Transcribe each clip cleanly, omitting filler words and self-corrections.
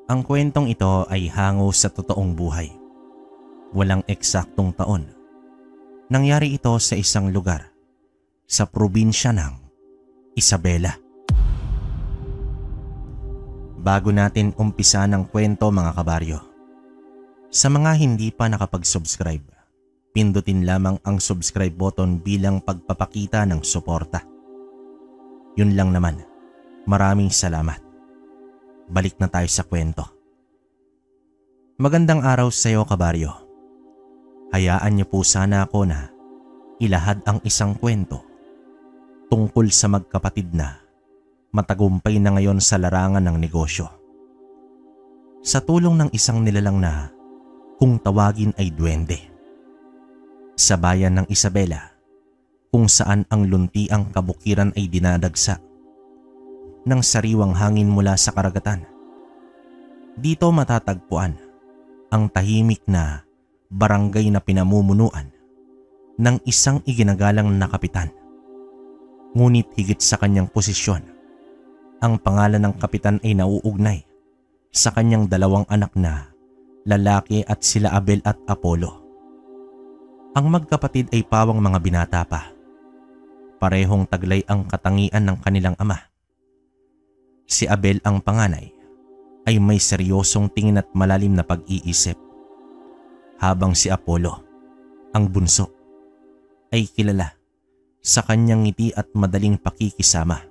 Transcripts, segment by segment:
Ang kwentong ito ay hango sa totoong buhay. Walang eksaktong taon. Nangyari ito sa isang lugar sa probinsya ng Isabela. Bago natin umpisa ng kwento mga kabaryo, sa mga hindi pa nakapag-subscribe, pindutin lamang ang subscribe button bilang pagpapakita ng suporta. Yun lang naman. Maraming salamat. Balik na tayo sa kwento. Magandang araw sa iyo kabaryo. Hayaan niyo po sana ako na ilahad ang isang kwento tungkol sa magkapatid na matagumpay na ngayon sa larangan ng negosyo. Sa tulong ng isang nilalang na kung tawagin ay duwende. Sa bayan ng Isabela, kung saan ang luntiang kabukiran ay dinadagsa ng sariwang hangin mula sa karagatan. Dito matatagpuan ang tahimik na barangay na pinamumunuan ng isang iginagalang na kapitan. Ngunit higit sa kanyang posisyon, ang pangalan ng kapitan ay nauugnay sa kanyang dalawang anak na lalaki at sila Abel at Apollo. Ang magkapatid ay pawang mga binata pa. Parehong taglay ang katangian ng kanilang ama. Si Abel ang panganay ay may seryosong tingin at malalim na pag-iisip, habang si Apollo, ang bunso, ay kilala sa kanyang ngiti at madaling pakikisama.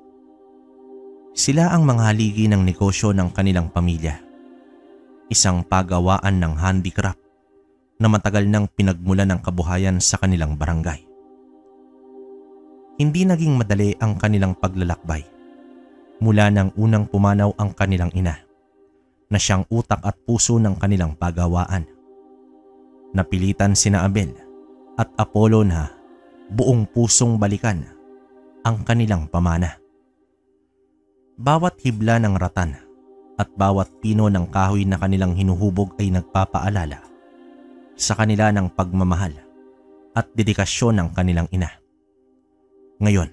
Sila ang mga haligi ng negosyo ng kanilang pamilya, isang pagawaan ng handicraft na matagal nang pinagmulan ng kabuhayan sa kanilang barangay. Hindi naging madali ang kanilang paglalakbay mula nang unang pumanaw ang kanilang ina, na siyang utak at puso ng kanilang pagawaan. Napilitan sina Abel at Apollo na buong pusong balikan ang kanilang pamana. Bawat hibla ng ratan at bawat pino ng kahoy na kanilang hinuhubog ay nagpapaalala sa kanila ng pagmamahal at dedikasyon ng kanilang ina. Ngayon,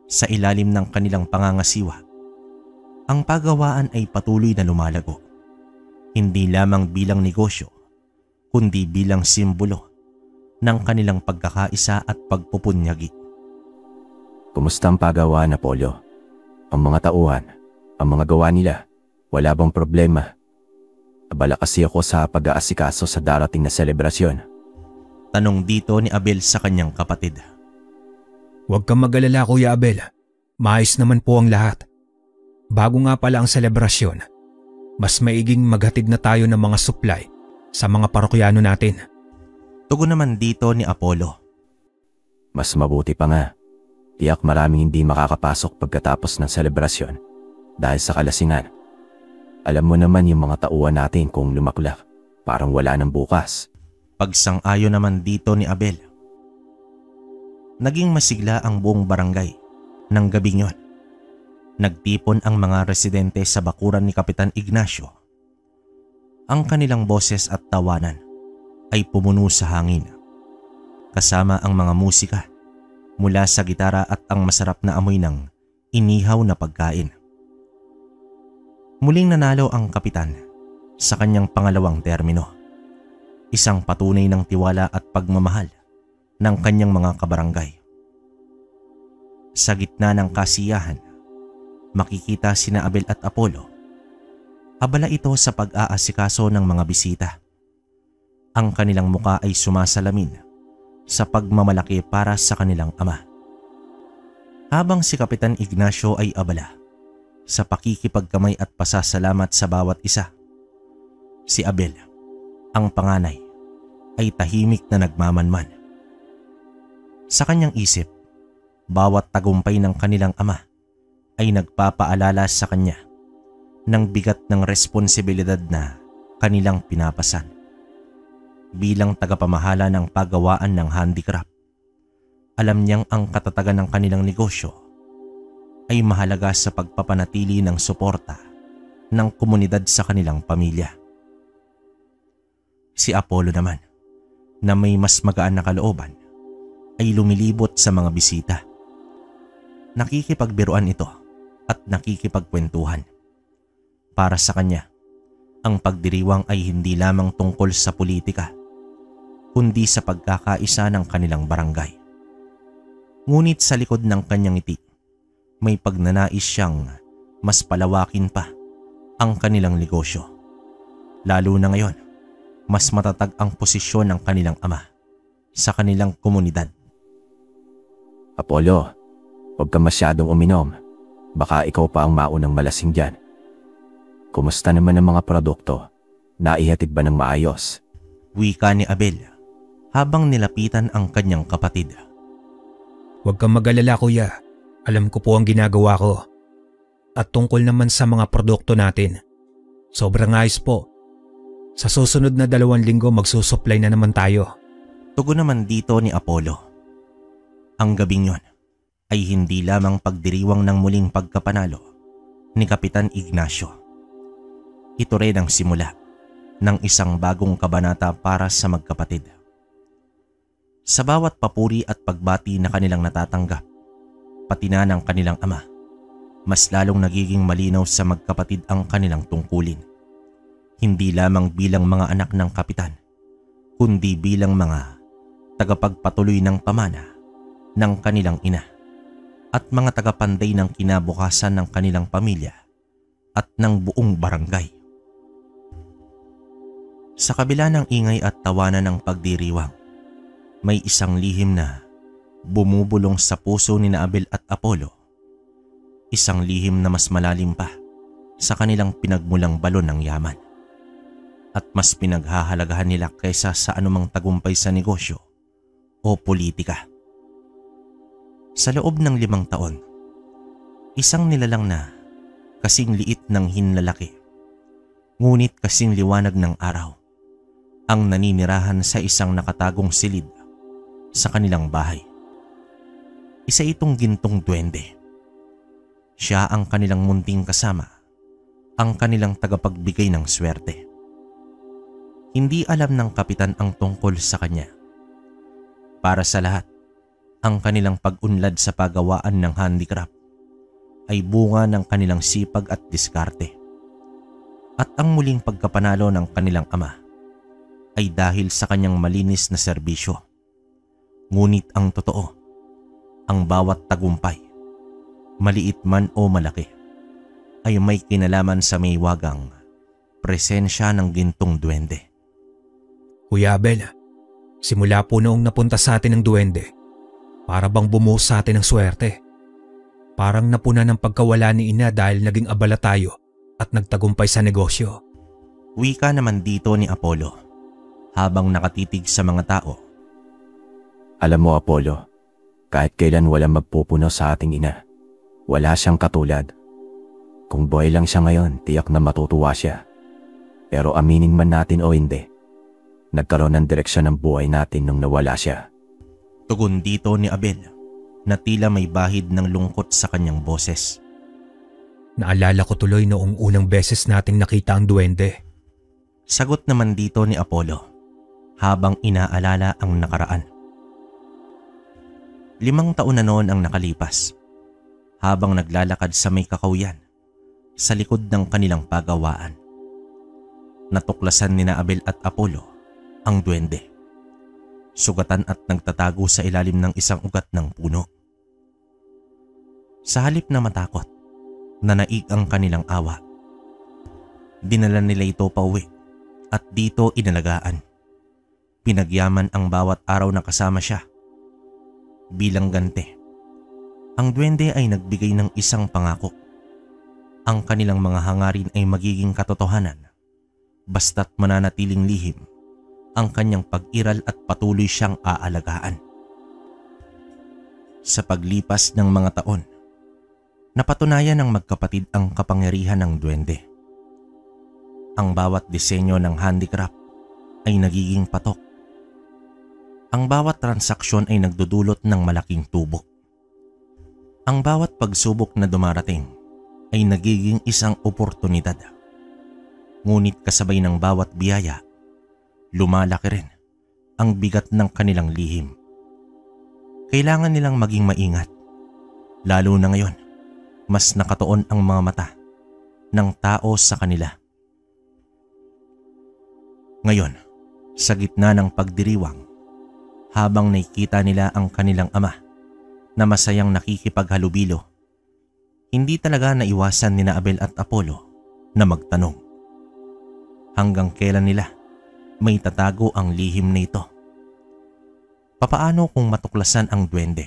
sa ilalim ng kanilang pangangasiwa, ang pagawaan ay patuloy na lumalago, hindi lamang bilang negosyo, kundi bilang simbolo ng kanilang pagkakaisa at pagpupunyagi. Kumusta ang pagawaan, Apollo? Ang mga tauhan, ang mga gawa nila, wala bang problema? Abala kasi ako sa pag-aasikaso sa darating na selebrasyon. Tanong dito ni Abel sa kanyang kapatid. Huwag kang mag-alala, Kuya Abel. Maayos naman po ang lahat. Bago nga pala ang selebrasyon, mas maiging maghatid na tayo ng mga supply sa mga parokyano natin. Tugon naman dito ni Apollo. Mas mabuti pa nga. Tiyak maraming hindi makakapasok pagkatapos ng selebrasyon dahil sa kalasingan. Alam mo naman yung mga tauhan natin kung lumaklak, parang wala nang bukas. Pagsang-ayon naman dito ni Abel. Naging masigla ang buong barangay ng gabing yon. Nagtipon ang mga residente sa bakuran ni Kapitan Ignacio. Ang kanilang boses at tawanan ay pumuno sa hangin, kasama ang mga musika mula sa gitara at ang masarap na amoy ng inihaw na pagkain. Muling nanalo ang kapitan sa kanyang pangalawang termino, isang patunay ng tiwala at pagmamahal ng kanyang mga kabarangay. Sa gitna ng kasiyahan, makikita sina Abel at Apollo. Abala ito sa pag-aasikaso ng mga bisita. Ang kanilang muka ay sumasalamin sa pagmamalaki para sa kanilang ama. Habang si Kapitan Ignacio ay abala sa pakikipagkamay at pasasalamat sa bawat isa, si Abel, ang panganay, ay tahimik na nagmamanman. Sa kanyang isip, bawat tagumpay ng kanilang ama ay nagpapaalala sa kanya ng bigat ng responsibilidad na kanilang pinapasan. Bilang tagapamahala ng pagawaan ng handicraft, alam niyang ang katatagan ng kanilang negosyo ay mahalaga sa pagpapanatili ng suporta ng komunidad sa kanilang pamilya. Si Apollo naman, na may mas magaan na kalooban, ay lumilibot sa mga bisita. Nakikipagbiruan ito at nakikipagkwentuhan. Para sa kanya, Ang pagdiriwang ay hindi lamang tungkol sa politika, kundi sa pagkakaisa ng kanilang barangay. Ngunit sa likod ng kanyang ngiti, may pagnanais siyang mas palawakin pa ang kanilang negosyo. Lalo na ngayon, mas matatag ang posisyon ng kanilang ama sa kanilang komunidad. Apollo, huwag ka masyadong uminom. Baka ikaw pa ang maunang malasing dyan. Kumusta naman ang mga produkto? Naihatid ba ng maayos? Wika ni Abel habang nilapitan ang kanyang kapatid. Huwag kang mag-alala kuya. Alam ko po ang ginagawa ko. At tungkol naman sa mga produkto natin, sobrang ayos po. Sa susunod na 2 linggo magsusupply na naman tayo. Tugon naman dito ni Apollo. Ang gabing yon ay hindi lamang pagdiriwang ng muling pagkapanalo ni Kapitan Ignacio. Ito rin ang simula ng isang bagong kabanata para sa magkapatid. Sa bawat papuri at pagbati na kanilang natatanggap, pati na ng kanilang ama, mas lalong nagiging malinaw sa magkapatid ang kanilang tungkulin. Hindi lamang bilang mga anak ng kapitan, kundi bilang mga tagapagpatuloy ng pamana ng kanilang ina at mga tagapanday ng kinabukasan ng kanilang pamilya at ng buong barangay. Sa kabila ng ingay at tawanan ng pagdiriwang, may isang lihim na bumubulong sa puso ni Abel at Apollo. Isang lihim na mas malalim pa sa kanilang pinagmulang balon ng yaman at mas pinaghahalagahan nila kaysa sa anumang tagumpay sa negosyo o politika. Sa loob ng 5 taon, isang nilalang na kasing liit ng hinlalaki, ngunit kasing liwanag ng araw, ang naninirahan sa isang nakatagong silid sa kanilang bahay. Isa itong gintong duwende. Siya ang kanilang munting kasama, ang kanilang tagapagbigay ng swerte. Hindi alam ng kapitan ang tungkol sa kanya. Para sa lahat, ang kanilang pag-unlad sa paggawaan ng handicraft ay bunga ng kanilang sipag at diskarte. At ang muling pagkapanalo ng kanilang ama ay dahil sa kanyang malinis na serbisyo. Ngunit ang totoo, ang bawat tagumpay, maliit man o malaki, ay may kinalaman sa may wagang presensya ng gintong duwende. Kuya Abel, simula po noong napunta sa atin ng duwende, para bang bumuhos sa atin ng swerte. Parang napuna ng pagkawala ni ina dahil naging abala tayo at nagtagumpay sa negosyo. Wika naman dito ni Apollo habang nakatitig sa mga tao. Alam mo Apollo, kahit kailan walang magpupuno sa ating ina. Wala siyang katulad. Kung buhay lang siya ngayon, tiyak na matutuwa siya. Pero aminin man natin o hindi, nagkaroon ng direksyon ng buhay natin nung nawala siya. Tugon dito ni Abel na tila may bahid ng lungkot sa kanyang boses. Naalala ko tuloy noong unang beses nating nakita ang duwende. Sagot naman dito ni Apollo habang inaalala ang nakaraan. 5 taon na noon ang nakalipas habang naglalakad sa may kakauyan sa likod ng kanilang pagawaan. Natuklasan ni Abel at Apollo ang duwende. Sugatan at nagtatago sa ilalim ng isang ugat ng puno. Sa halip na matakot, nanaig ang kanilang awa. Dinala nila ito pauwi at dito inalagaan. Pinagyaman ang bawat araw na kasama siya. Bilang ganti, ang duwende ay nagbigay ng isang pangako. Ang kanilang mga hangarin ay magiging katotohanan basta't mananatiling lihim ang kanyang pag-iral at patuloy siyang aalagaan. Sa paglipas ng mga taon, napatunayan ng magkapatid ang kapangyarihan ng duwende. Ang bawat disenyo ng handicraft ay nagiging patok. Ang bawat transaksyon ay nagdudulot ng malaking tubo. Ang bawat pagsubok na dumarating ay nagiging isang oportunidad. Ngunit kasabay ng bawat biyaya, lumalaki rin ang bigat ng kanilang lihim. Kailangan nilang maging maingat, lalo na ngayon, mas nakatuon ang mga mata ng tao sa kanila. Ngayon, sa gitna ng pagdiriwang, habang nakikita nila ang kanilang ama na masayang nakikipaghalubilo, hindi talaga naiwasan nina Abel at Apollo na magtanong. Hanggang kailan nila may tatago ang lihim na ito? Papaano kung matuklasan ang duwende?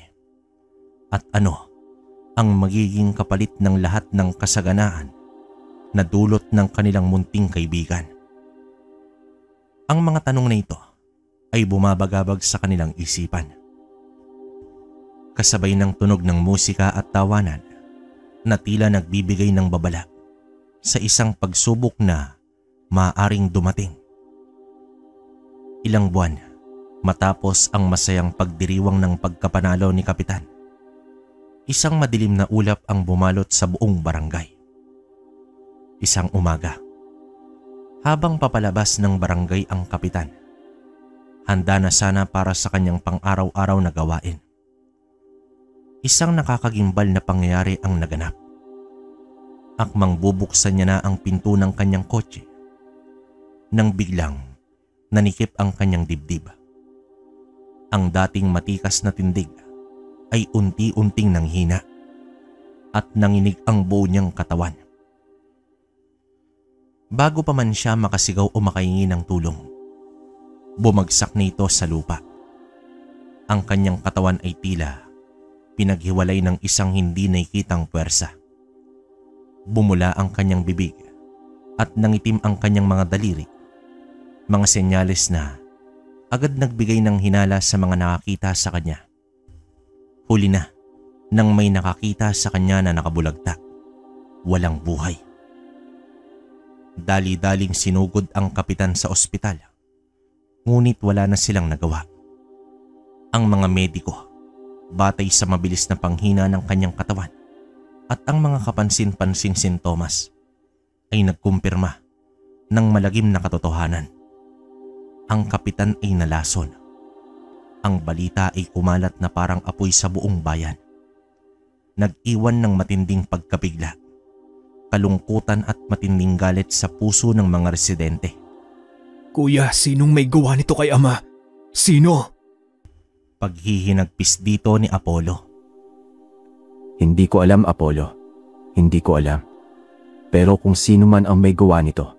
At ano ang magiging kapalit ng lahat ng kasaganaan na dulot ng kanilang munting kaibigan? Ang mga tanong na ito ay bumabagabag sa kanilang isipan. Kasabay ng tunog ng musika at tawanan na tila nagbibigay ng babala sa isang pagsubok na maaaring dumating. Ilang buwan matapos ang masayang pagdiriwang ng pagkapanalo ni Kapitan, isang madilim na ulap ang bumalot sa buong barangay. Isang umaga, habang papalabas ng barangay ang Kapitan, handa na sana para sa kanyang pang-araw-araw na gawain. Isang nakakagimbal na pangyayari ang naganap. Akmang bubuksan niya na ang pinto ng kanyang kotse nang biglang nanikip ang kanyang dibdib. Ang dating matikas na tindig ay unti-unting nanghina at nanginig ang buo niyang katawan. Bago pa man siya makasigaw o makahingi ng tulong, bumagsak nito sa lupa. Ang kanyang katawan ay tila pinaghiwalay ng isang hindi nakikitang puwersa. Bumula ang kanyang bibig at nangitim ang kanyang mga daliri, mga senyales na agad nagbigay ng hinala sa mga nakakita sa kanya. Huli na nang may nakakita sa kanya na nakabulagta, walang buhay. Dali-daling sinugod ang Kapitan sa ospital, ngunit wala na silang nagawa. Ang mga mediko, batay sa mabilis na panghina ng kanyang katawan at ang mga kapansin-pansing sintomas, ay nagkumpirma ng malagim na katotohanan. Ang Kapitan ay nalason. Ang balita ay kumalat na parang apoy sa buong bayan. Nag-iwan ng matinding pagkabigla, kalungkutan at matinding galit sa puso ng mga residente. Kuya, sinong may gawa nito kay Ama? Sino? Paghihinagpis dito ni Apollo. Hindi ko alam, Apollo. Hindi ko alam. Pero kung sino man ang may gawa nito,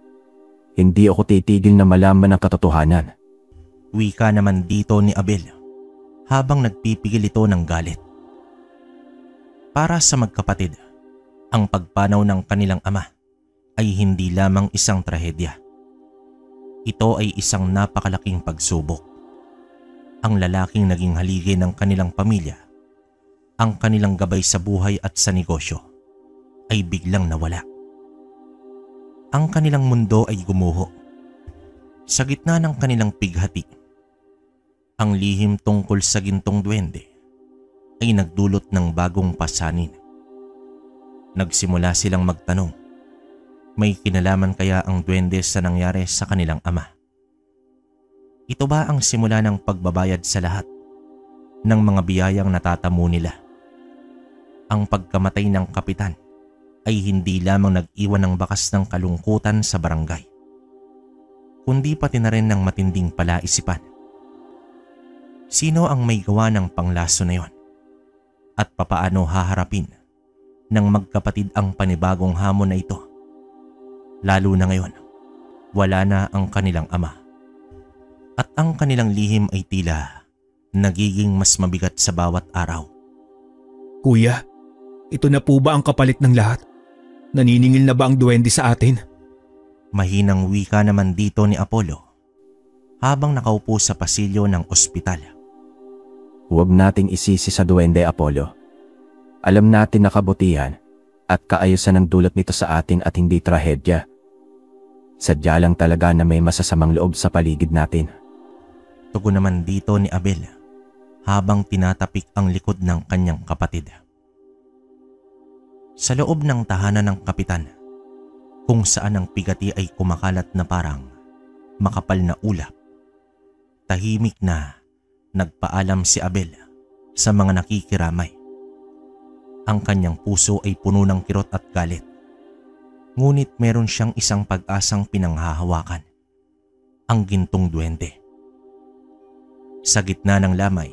hindi ako titigil na malaman ang katotohanan. Wika naman dito ni Abel habang nagpipigil ito ng galit. Para sa magkapatid, ang pagpanaw ng kanilang ama ay hindi lamang isang trahedya. Ito ay isang napakalaking pagsubok. Ang lalaking naging haligi ng kanilang pamilya, ang kanilang gabay sa buhay at sa negosyo, ay biglang nawala. Ang kanilang mundo ay gumuho. Sa gitna ng kanilang pighati, ang lihim tungkol sa gintong duwende ay nagdulot ng bagong pasanin. Nagsimula silang magtanong, may kinalaman kaya ang duwende sa nangyari sa kanilang ama? Ito ba ang simula ng pagbabayad sa lahat ng mga biyayang natatamo nila? Ang pagkamatay ng Kapitan ay hindi lamang nag-iwan ng bakas ng kalungkutan sa barangay, kundi pati na rin ng matinding palaisipan. Sino ang may gawa ng panglaso na yon? At papaano haharapin ng magkapatid ang panibagong hamon na ito? Lalo na ngayon, wala na ang kanilang ama. At ang kanilang lihim ay tila nagiging mas mabigat sa bawat araw. Kuya, ito na po ba ang kapalit ng lahat? Naniningil na ba ang duwende sa atin? Mahinang wika naman dito ni Apollo habang nakaupo sa pasilyo ng ospital. Huwag nating isisi sa duwende, Apollo. Alam natin na kabutihan at kaayusan ang dulot nito sa atin at hindi trahedya. Sadya lang talaga na may masasamang loob sa paligid natin. Tugon naman dito ni Abel habang tinatapik ang likod ng kanyang kapatid. Sa loob ng tahanan ng Kapitan, kung saan ang pigati ay kumakalat na parang makapal na ulap, tahimik na nagpaalam si Abel sa mga nakikiramay. Ang kanyang puso ay puno ng kirot at galit, ngunit meron siyang isang pag-asang pinanghahawakan. ang gintong duwende. Sa gitna ng lamay,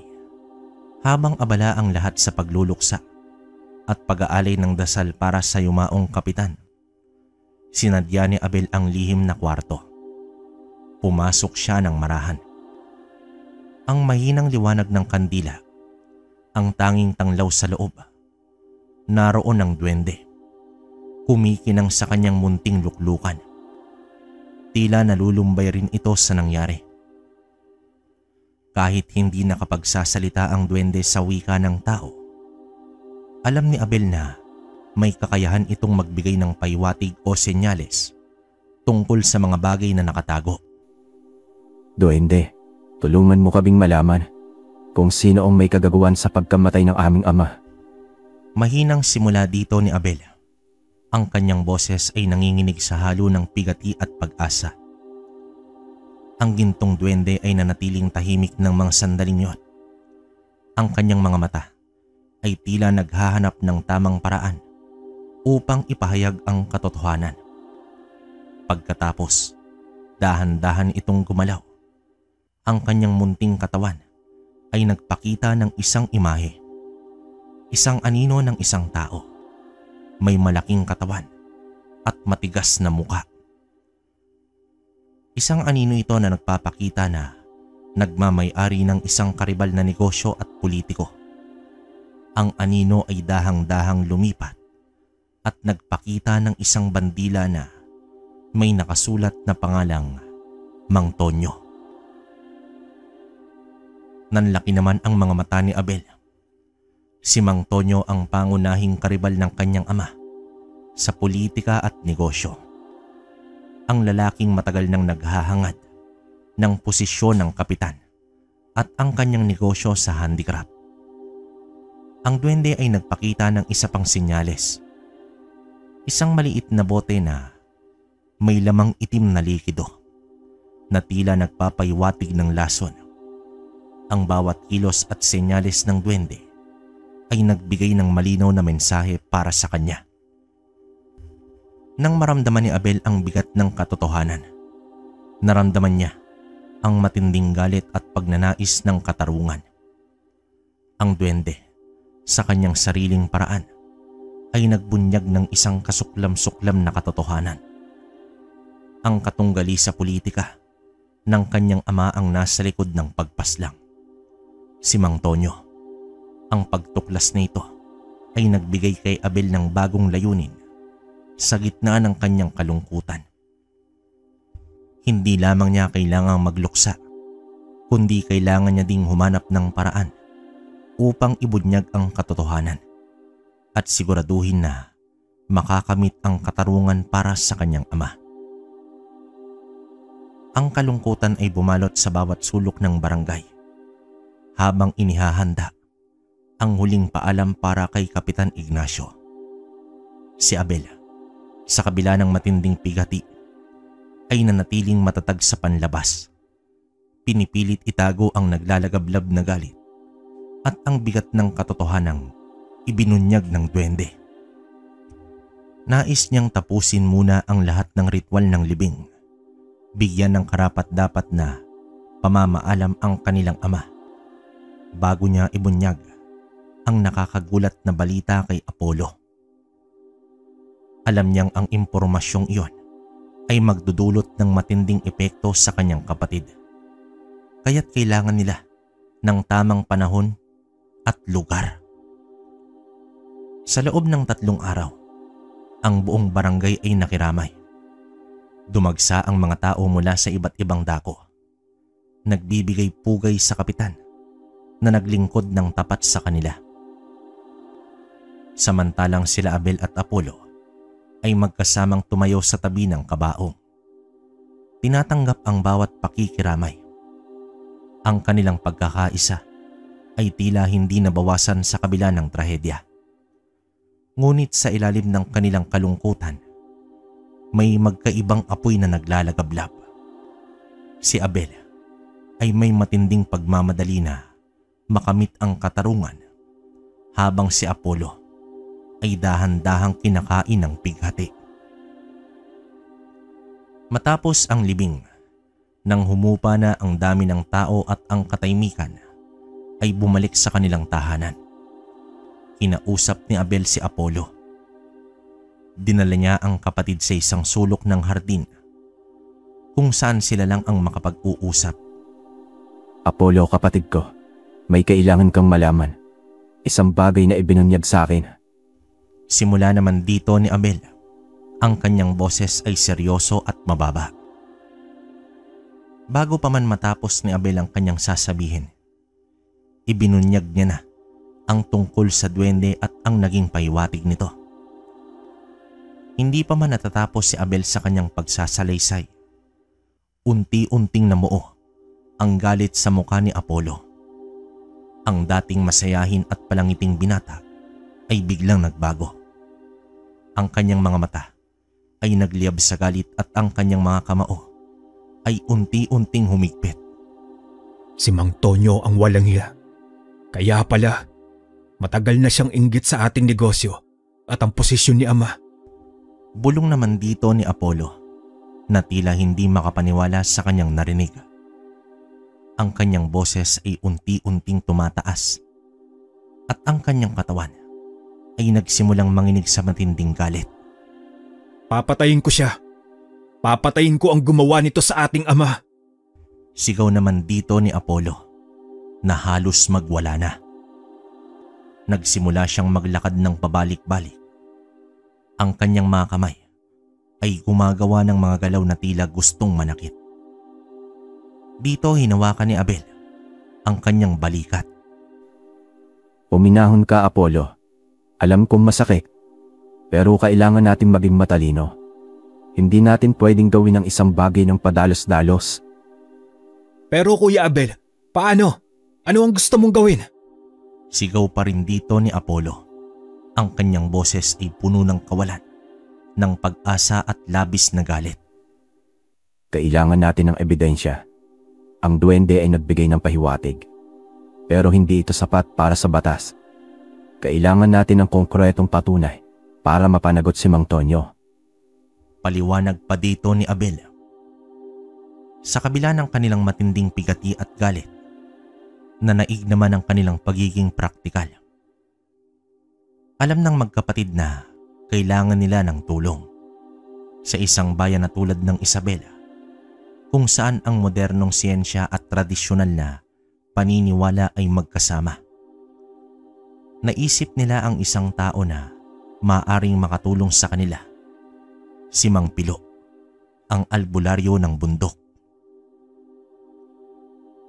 habang abala ang lahat sa pagluluksa at pag-aalay ng dasal para sa yumaong kapitan, sinadya ni Abel ang lihim na kwarto. Pumasok siya ng marahan. Ang mahinang liwanag ng kandila, ang tanging tanglaw sa loob. Naroon ang duwende, kumikinang sa kanyang munting luklukan. Tila nalulumbay rin ito sa nangyari. Kahit hindi nakapagsasalita ang duwende sa wika ng tao, alam ni Abel na may kakayahan itong magbigay ng paywatig o senyales tungkol sa mga bagay na nakatago. Duwende, tulungan mo kaming malaman kung sino ang may kagagawan sa pagkamatay ng aming ama. Mahinang simula dito ni Abel. Ang kanyang boses ay nanginginig sa halo ng pigati at pag-asa. Ang gintong duwende ay nanatiling tahimik ng mga sandaling yon. Ang kanyang mga mata ay tila naghahanap ng tamang paraan upang ipahayag ang katotohanan. Pagkatapos, dahan-dahan itong gumalaw. Ang kanyang munting katawan ay nagpakita ng isang imahe. Isang anino ng isang tao. May malaking katawan at matigas na muka. Isang anino ito na nagpapakita na nagmamay-ari ng isang karibal na negosyo at politiko. Ang anino ay dahang-dahang lumipat at nagpakita ng isang bandila na may nakasulat na pangalang Mang Tonyo. Nanlaki naman ang mga mata ni Abel. Si Mang Tonyo ang pangunahing karibal ng kanyang ama sa politika at negosyo. Ang lalaking matagal nang naghahangad ng posisyon ng kapitan at ang kanyang negosyo sa handicraft. Ang duwende ay nagpakita ng isa pang senyales. Isang maliit na bote na may lamang itim na likido na tila nagpapaywatig ng lason. Ang bawat kilos at senyales ng duwende ay nagbigay ng malinaw na mensahe para sa kanya. Nang maramdaman ni Abel ang bigat ng katotohanan, naramdaman niya ang matinding galit at pagnanais ng katarungan. Ang duwende, sa kanyang sariling paraan, ay nagbunyag ng isang kasuklam-suklam na katotohanan. Ang katunggali sa politika ng kanyang ama ang nasa likod ng pagpaslang. Si Mang Tonyo. Ang pagtuklas na ito ay nagbigay kay Abel ng bagong layunin sa gitna ng kanyang kalungkutan. Hindi lamang niya kailangang magluksa, kundi kailangan niya ding humanap ng paraan upang ibunyag ang katotohanan at siguraduhin na makakamit ang katarungan para sa kanyang ama. Ang kalungkutan ay bumalot sa bawat sulok ng barangay habang inihahanda ang huling paalam para kay Kapitan Ignacio. Si Abel, sa kabila ng matinding pigati, ay nanatiling matatag sa panlabas. Pinipilit itago ang naglalagablab na galit at ang bigat ng katotohanang ibinunyag ng duwende. Nais niyang tapusin muna ang lahat ng ritual ng libing. Bigyan ng karapat-dapat na pamamaalam ang kanilang ama bago niya ibunyag ang nakakagulat na balita kay Apollo. Alam niyang ang impormasyong iyon ay magdudulot ng matinding epekto sa kanyang kapatid. Kaya't kailangan nila ng tamang panahon at lugar. Sa loob ng 3 araw, ang buong barangay ay nakiramay. Dumagsa ang mga tao mula sa iba't ibang dako. Nagbibigay pugay sa kapitan na naglingkod ng tapat sa kanila. Samantalang sila Abel at Apollo ay magkasamang tumayo sa tabi ng kabaong. Tinatanggap ang bawat pakikiramay. Ang kanilang pagkakaisa ay tila hindi nabawasan sa kabila ng trahedya. Ngunit sa ilalim ng kanilang kalungkutan, may magkaibang apoy na naglalagablab. Si Abel ay may matinding pagmamadali na makamit ang katarungan, habang si Apollo ay dahan-dahang kinakain ng pighati. Matapos ang libing, Nang humupa na ang dami ng tao at ang katahimikan, ay bumalik sa kanilang tahanan. Kinausap ni Abel si Apollo. Dinala niya ang kapatid sa isang sulok ng hardin kung saan sila lang ang makapag-uusap. Apollo, kapatid ko, may kailangan kang malaman. Isang bagay na ibinunyag sa akin. Simula naman dito ni Abel, ang kanyang boses ay seryoso at mababa. Bago pa man matapos ni Abel ang kanyang sasabihin, ibinunyag niya na ang tungkol sa duwende at ang naging pahiwatig nito. Hindi pa man natatapos si Abel sa kanyang pagsasalaysay, unti-unting namuo ang galit sa mukha ni Apollo. Ang dating masayahin at palangiting binata ay biglang nagbago. Ang kanyang mga mata ay nagliyab sa galit at ang kanyang mga kamao ay unti-unting humigpit. Si Mang Tonyo ang walang hiya. Kaya pala, matagal na siyang inggit sa ating negosyo at ang posisyon ni Ama. Bulong naman dito ni Apollo na tila hindi makapaniwala sa kanyang narinig. Ang kanyang boses ay unti-unting tumataas at ang kanyang katawan ay nagsimulang manginig sa matinding galit. Papatayin ko siya. Papatayin ko ang gumawa nito sa ating ama. Sigaw naman dito ni Apollo na halos magwala na. Nagsimula siyang maglakad ng pabalik-balik. Ang kanyang mga kamay ay gumagawa ng mga galaw na tila gustong manakit. Dito hinawakan ni Abel ang kanyang balikat. Puminahon ka, Apollo. Alam kong masakit, pero kailangan natin maging matalino. Hindi natin pwedeng gawin ang isang bagay ng padalos-dalos. Pero Kuya Abel, paano? Ano ang gusto mong gawin? Sigaw pa rin dito ni Apollo. Ang kanyang boses ay puno ng kawalan, ng pag-asa at labis na galit. Kailangan natin ng ebidensya. Ang duwende ay nagbigay ng pahiwatig, pero hindi ito sapat para sa batas. Kailangan natin ng konkretong patunay para mapanagot si Mang Tonyo. Paliwanag pa dito ni Abel. Sa kabila ng kanilang matinding pigati at galit, nanaig naman ang kanilang pagiging praktikal. Alam ng magkapatid na kailangan nila ng tulong sa isang bayan na tulad ng Isabela, kung saan ang modernong siyensya at tradisyonal na paniniwala ay magkasama. Naisip nila ang isang tao na maaring makatulong sa kanila, si Mang Pilo, ang albularyo ng bundok.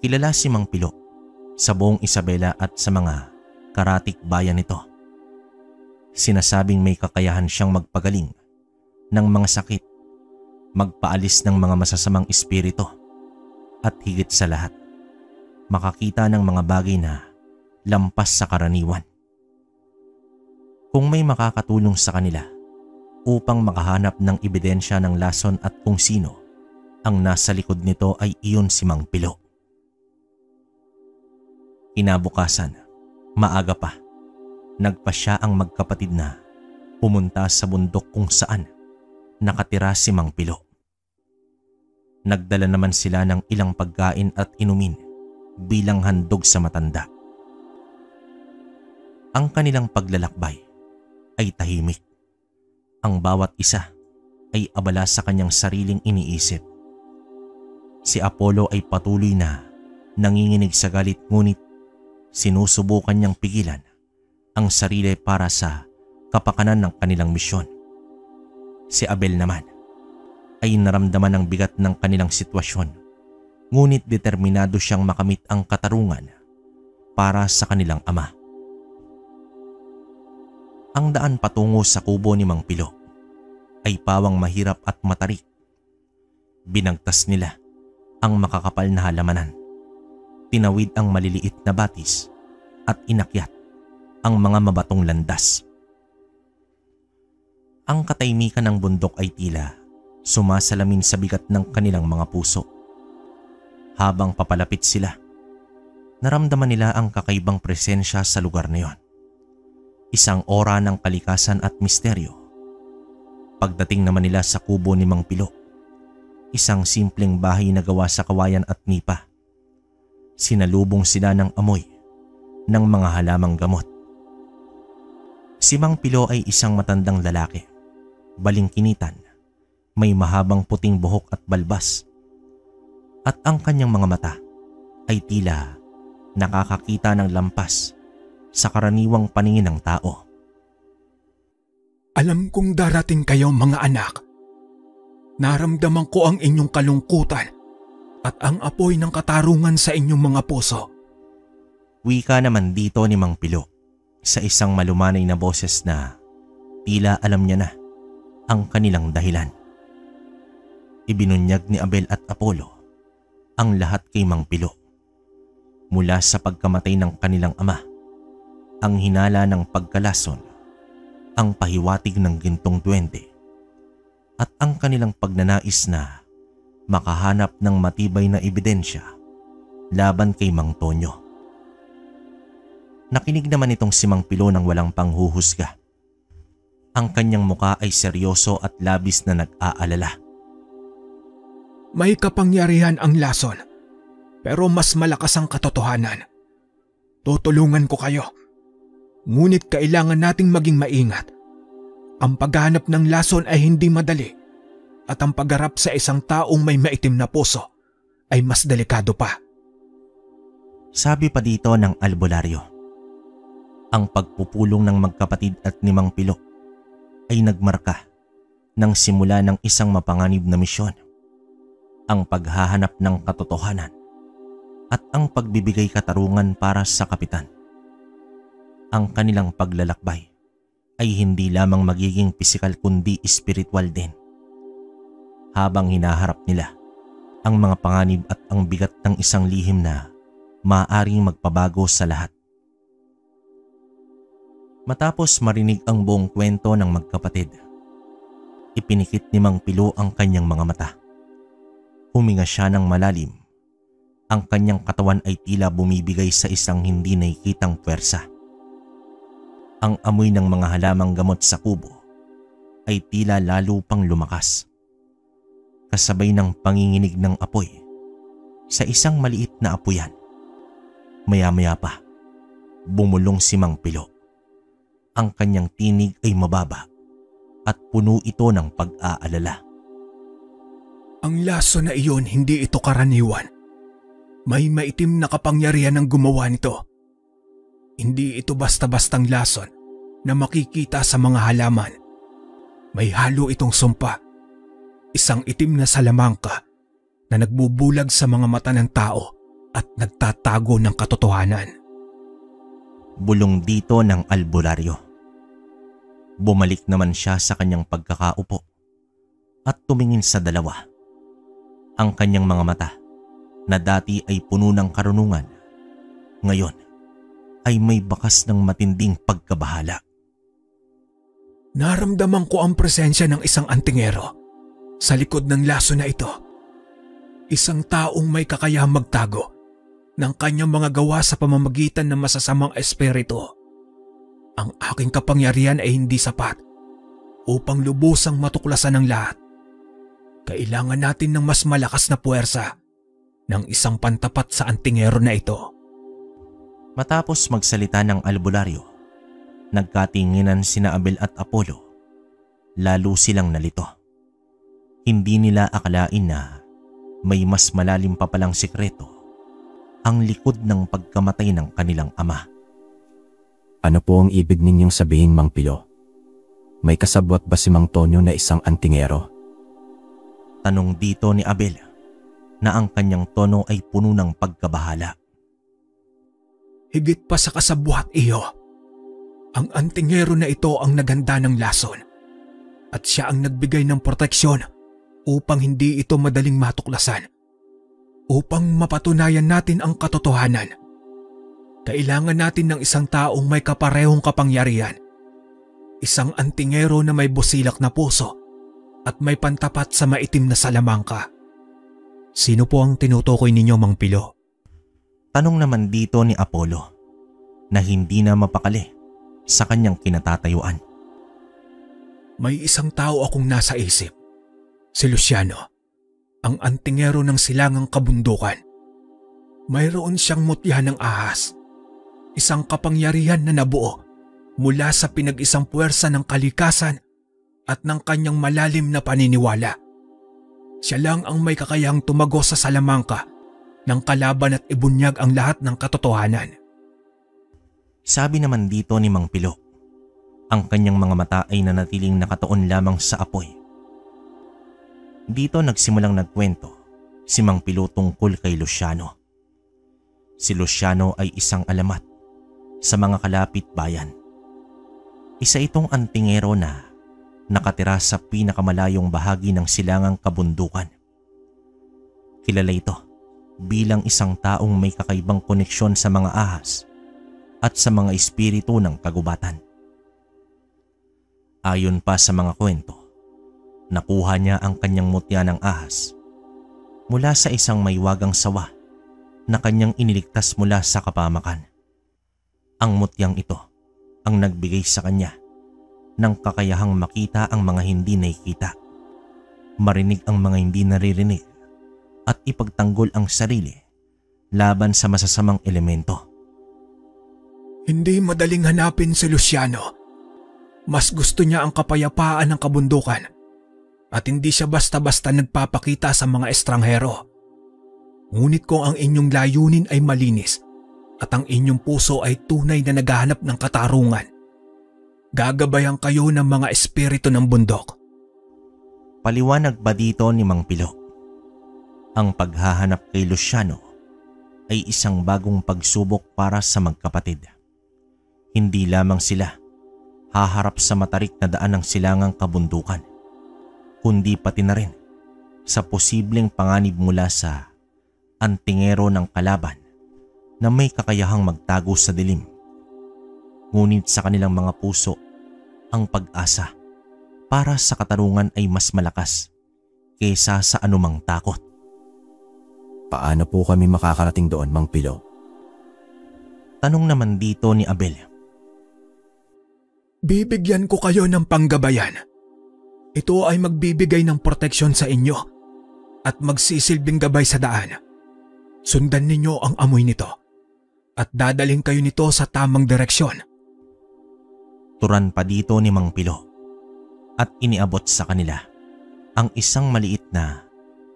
Kilala si Mang Pilo sa buong Isabela at sa mga karatik bayan nito. Sinasabing may kakayahan siyang magpagaling ng mga sakit, magpaalis ng mga masasamang espiritu, at higit sa lahat, makakita ng mga bagay na lampas sa karaniwan. Kung may makakatulong sa kanila upang makahanap ng ebidensya ng lason at kung sino ang nasa likod nito, ay iyon si Mang Pilo. Kinabukasan, maaga pa, nagpasya ang magkapatid na pumunta sa bundok kung saan nakatira si Mang Pilo. Nagdala naman sila ng ilang pagkain at inumin bilang handog sa matanda. Ang kanilang paglalakbay ay tahimik. Ang bawat isa ay abala sa kanyang sariling iniisip. Si Apollo ay patuloy na nanginginig sa galit, ngunit sinusubukan niyang pigilan ang sarili para sa kapakanan ng kanilang misyon. Si Abel naman ay naramdaman ang bigat ng kanilang sitwasyon, ngunit determinado siyang makamit ang katarungan para sa kanilang ama. Ang daan patungo sa kubo ni Mang Pilo ay pawang mahirap at matarik. Binagtas nila ang makakapal na halamanan, tinawid ang maliliit na batis at inakyat ang mga mabatong landas. Ang katahimikan ng bundok ay tila sumasalamin sa bigat ng kanilang mga puso. Habang papalapit sila, naramdaman nila ang kakaibang presensya sa lugar na iyon. Isang aura ng kalikasan at misteryo. Pagdating naman nila sa kubo ni Mang Pilo, Isang simpleng bahay na gawa sa kawayan at nipa. Sinalubong sila ng amoy ng mga halamang gamot. Si Mang Pilo ay isang matandang lalaki, balingkinitan, may mahabang puting buhok at balbas. At ang kanyang mga mata ay tila nakakakita ng lampas sa karaniwang paningin ng tao. Alam kong darating kayo mga anak. Naramdaman ko ang inyong kalungkutan at ang apoy ng katarungan sa inyong mga puso. Wika naman dito ni Mang Pilo sa isang malumanay na boses na tila alam niya na ang kanilang dahilan. Ibinunyag ni Abel at Apollo ang lahat kay Mang Pilo. Mula sa pagkamatay ng kanilang ama, ang hinala ng pagkalason, ang pahiwatig ng gintong duwende, at ang kanilang pagnanais na makahanap ng matibay na ebidensya laban kay Mang Tonyo. Nakinig naman itong si Mang Pilo ng walang panghuhusga. Ang kanyang muka ay seryoso at labis na nag-aalala. May kapangyarihan ang lason, pero mas malakas ang katotohanan. Tutulungan ko kayo, ngunit kailangan nating maging maingat. Ang paghahanap ng lason ay hindi madali, at ang pagharap sa isang taong may maitim na puso ay mas delikado pa. Sabi pa dito ng albularyo. Ang pagpupulong ng magkapatid at ni Mang Pilo ay nagmarka ng simula ng isang mapanganib na misyon. Ang paghahanap ng katotohanan at ang pagbibigay katarungan para sa kapitan. Ang kanilang paglalakbay ay hindi lamang magiging pisikal kundi espiritual din. Habang hinaharap nila ang mga panganib at ang bigat ng isang lihim na maaaring magpabago sa lahat. Matapos marinig ang buong kwento ng magkapatid, ipinikit ni Mang Pilo ang kanyang mga mata. Huminga siya ng malalim. Ang kanyang katawan ay tila bumibigay sa isang hindi nakikitang puwersa. Ang amoy ng mga halamang gamot sa kubo ay tila lalo pang lumakas. Kasabay ng panginginig ng apoy sa isang maliit na apuyan. Maya-maya pa, bumulong si Mang Pilo. Ang kanyang tinig ay mababa at puno ito ng pag-aalala. Ang laso na iyon, hindi ito karaniwan. May maitim na kapangyarihan ang gumawa nito. Hindi ito basta-bastang lason na makikita sa mga halaman. May halo itong sumpa. Isang itim na salamangka na nagbubulag sa mga mata ng tao at nagtatago ng katotohanan. Bulong dito ng albularyo. Bumalik naman siya sa kanyang pagkakaupo at tumingin sa dalawa. Ang kanyang mga mata na dati ay puno ng karunungan, ngayon ay may bakas ng matinding pagkabahala. Naramdaman ko ang presensya ng isang antingero sa likod ng laso na ito. Isang taong may kakayahang magtago ng kanyang mga gawa sa pamamagitan ng masasamang espiritu. Ang aking kapangyarihan ay hindi sapat upang lubusang matuklasan ng lahat. Kailangan natin ng mas malakas na puwersa ng isang pantapat sa antingero na ito. Matapos magsalita ng albularyo, nagkatinginan sina Abel at Apollo. Lalo silang nalito. Hindi nila akalain na may mas malalim pa palang sikreto ang likod ng pagkamatay ng kanilang ama. Ano po ang ibig ninyong sabihin, Mang Pilo? May kasabwat ba si Mang Tonyo na isang antingero? Tanong dito ni Abel na ang kanyang tono ay puno ng pagkabahala. Higit pa sa kasabwat, iyo. Ang antingero na ito ang naghanda ng lason at siya ang nagbigay ng proteksyon upang hindi ito madaling matuklasan. Upang mapatunayan natin ang katotohanan, kailangan natin ng isang taong may kaparehong kapangyarihan. Isang antingero na may busilak na puso at may pantapat sa maitim na salamangka. Sino po ang tinutukoy ninyo, Mang Pilo? Tanong naman dito ni Apollo na hindi na mapakali sa kanyang kinatatayuan. May isang tao akong nasa isip, si Luciano. ang antingero ng silangang kabundukan. Mayroon siyang mutya ng ahas, isang kapangyarihan na nabuo mula sa pinag-isang puwersa ng kalikasan at ng kanyang malalim na paniniwala. Siya lang ang may kakayahang tumagos sa salamangka ng kalaban at ibunyag ang lahat ng katotohanan. Sabi naman dito ni Mang Pilo, ang kanyang mga mata ay nanatiling nakatuon lamang sa apoy. Dito nagsimulang nagkwento si Mang Pilo tungkol kay Luciano. Si Luciano ay isang alamat sa mga kalapit bayan. Isa itong antingero na nakatira sa pinakamalayong bahagi ng silangang kabundukan. Kilala ito bilang isang taong may kakaibang koneksyon sa mga ahas at sa mga espiritu ng kagubatan. Ayon pa sa mga kwento, nakuha niya ang kanyang mutya ng ahas mula sa isang maywagang sawa na kanyang iniligtas mula sa kapamakan. Ang mutyang ito ang nagbigay sa kanya ng kakayahang makita ang mga hindi nakikita, marinig ang mga hindi naririnig at ipagtanggol ang sarili laban sa masasamang elemento. Hindi madaling hanapin si Luciano. Mas gusto niya ang kapayapaan ng kabundukan at hindi siya basta-basta nagpapakita sa mga estranghero. Ngunit kung ang inyong layunin ay malinis at ang inyong puso ay tunay na naghahanap ng katarungan, gagabayan kayo ng mga espiritu ng bundok. Paliwanag ba dito ni Mang Pilo? Ang paghahanap kay Luciano ay isang bagong pagsubok para sa magkapatid. Hindi lamang sila haharap sa matarik na daan ng silangang kabundukan, kundi pati na rin sa posibleng panganib mula sa antingero ng kalaban na may kakayahang magtago sa dilim. Ngunit sa kanilang mga puso, ang pag-asa para sa katarungan ay mas malakas kaysa sa anumang takot. Paano po kami makakarating doon, Mang Pilo? Tanong naman dito ni Abel. Bibigyan ko kayo ng panggabayan. Ito ay magbibigay ng proteksyon sa inyo at magsisilbing gabay sa daan. Sundan ninyo ang amoy nito at dadaling kayo nito sa tamang direksyon. Turan pa dito ni Mang Pilo at iniabot sa kanila ang isang maliit na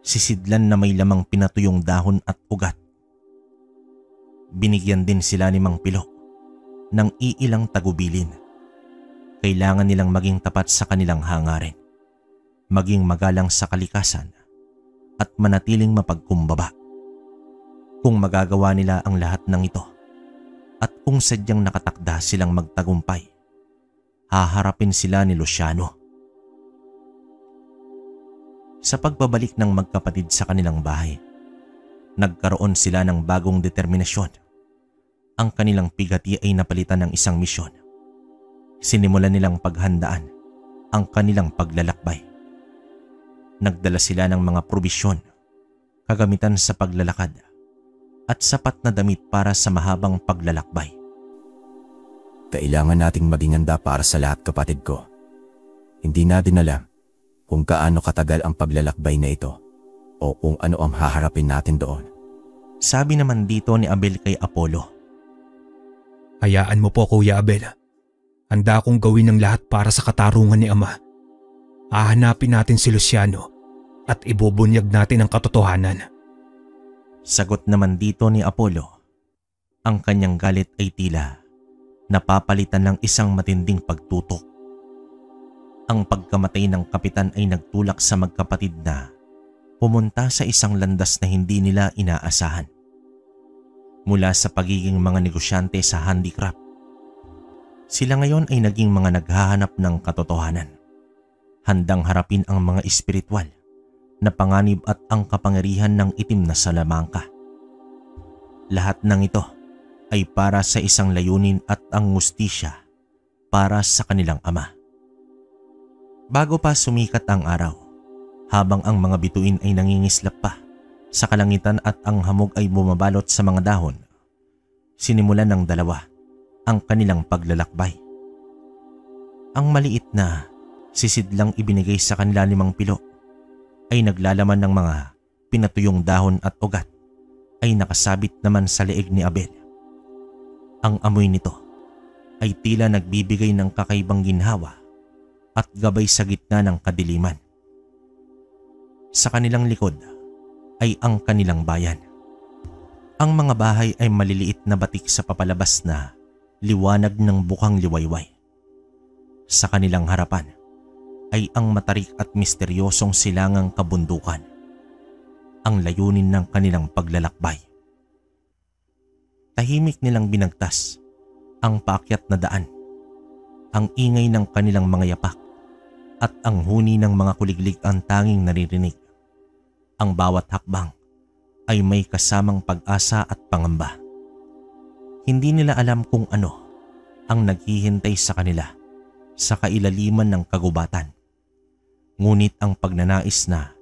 sisidlan na may lamang pinatuyong dahon at ugat. Binigyan din sila ni Mang Pilo ng iilang tagubilin. Kailangan nilang maging tapat sa kanilang hangarin, maging magalang sa kalikasan at manatiling mapagkumbaba. Kung magagawa nila ang lahat ng ito at kung sadyang nakatakda silang magtagumpay, haharapin sila ni Luciano. Sa pagbabalik ng magkapatid sa kanilang bahay, nagkaroon sila ng bagong determinasyon. Ang kanilang pigati ay napalitan ng isang misyon. Sinimulan nilang paghandaan ang kanilang paglalakbay. Nagdala sila ng mga probisyon, kagamitan sa paglalakad at sapat na damit para sa mahabang paglalakbay. Kailangan nating maging handa para sa lahat, kapatid ko. Hindi natin alam kung kaano katagal ang paglalakbay na ito o kung ano ang haharapin natin doon. Sabi naman dito ni Abel kay Apollo. Hayaan mo po, Kuya Abel. Handa akong gawin ng lahat para sa katarungan ni Ama. Hahanapin natin si Luciano at ibubunyag natin ang katotohanan. Sagot naman dito ni Apollo. Ang kanyang galit ay tila napapalitan ng isang matinding pagtutok. Ang pagkamatay ng kapitan ay nagtulak sa magkapatid na pumunta sa isang landas na hindi nila inaasahan. Mula sa pagiging mga negosyante sa handicraft, sila ngayon ay naging mga naghahanap ng katotohanan, handang harapin ang mga espiritual na panganib at ang kapangyarihan ng itim na salamangka. Lahat ng ito ay para sa isang layunin at ang hustisya para sa kanilang Ama. Bago pa sumikat ang araw, habang ang mga bituin ay nangingislap pa sa kalangitan at ang hamog ay bumabalot sa mga dahon, sinimulan ng dalawa ang kanilang paglalakbay. Ang maliit na sisidlang ibinigay sa kanila ni Mang Pilo ay naglalaman ng mga pinatuyong dahon at ugat ay nakasabit naman sa leeg ni Abel. Ang amoy nito ay tila nagbibigay ng kakaibang ginhawa at gabay sa gitna ng kadiliman. Sa kanilang likod ay ang kanilang bayan. Ang mga bahay ay maliliit na batik sa papalabas na liwanag ng bukang liwayway. Sa kanilang harapan ay ang matarik at misteryosong silangang kabundukan, ang layunin ng kanilang paglalakbay. Tahimik nilang binagtas ang paakyat na daan, ang ingay ng kanilang mga yapak at ang huni ng mga kuliglig ang tanging naririnig. Ang bawat hakbang ay may kasamang pag-asa at pangamba. Hindi nila alam kung ano ang naghihintay sa kanila sa kailaliman ng kagubatan. Ngunit ang pagnanais na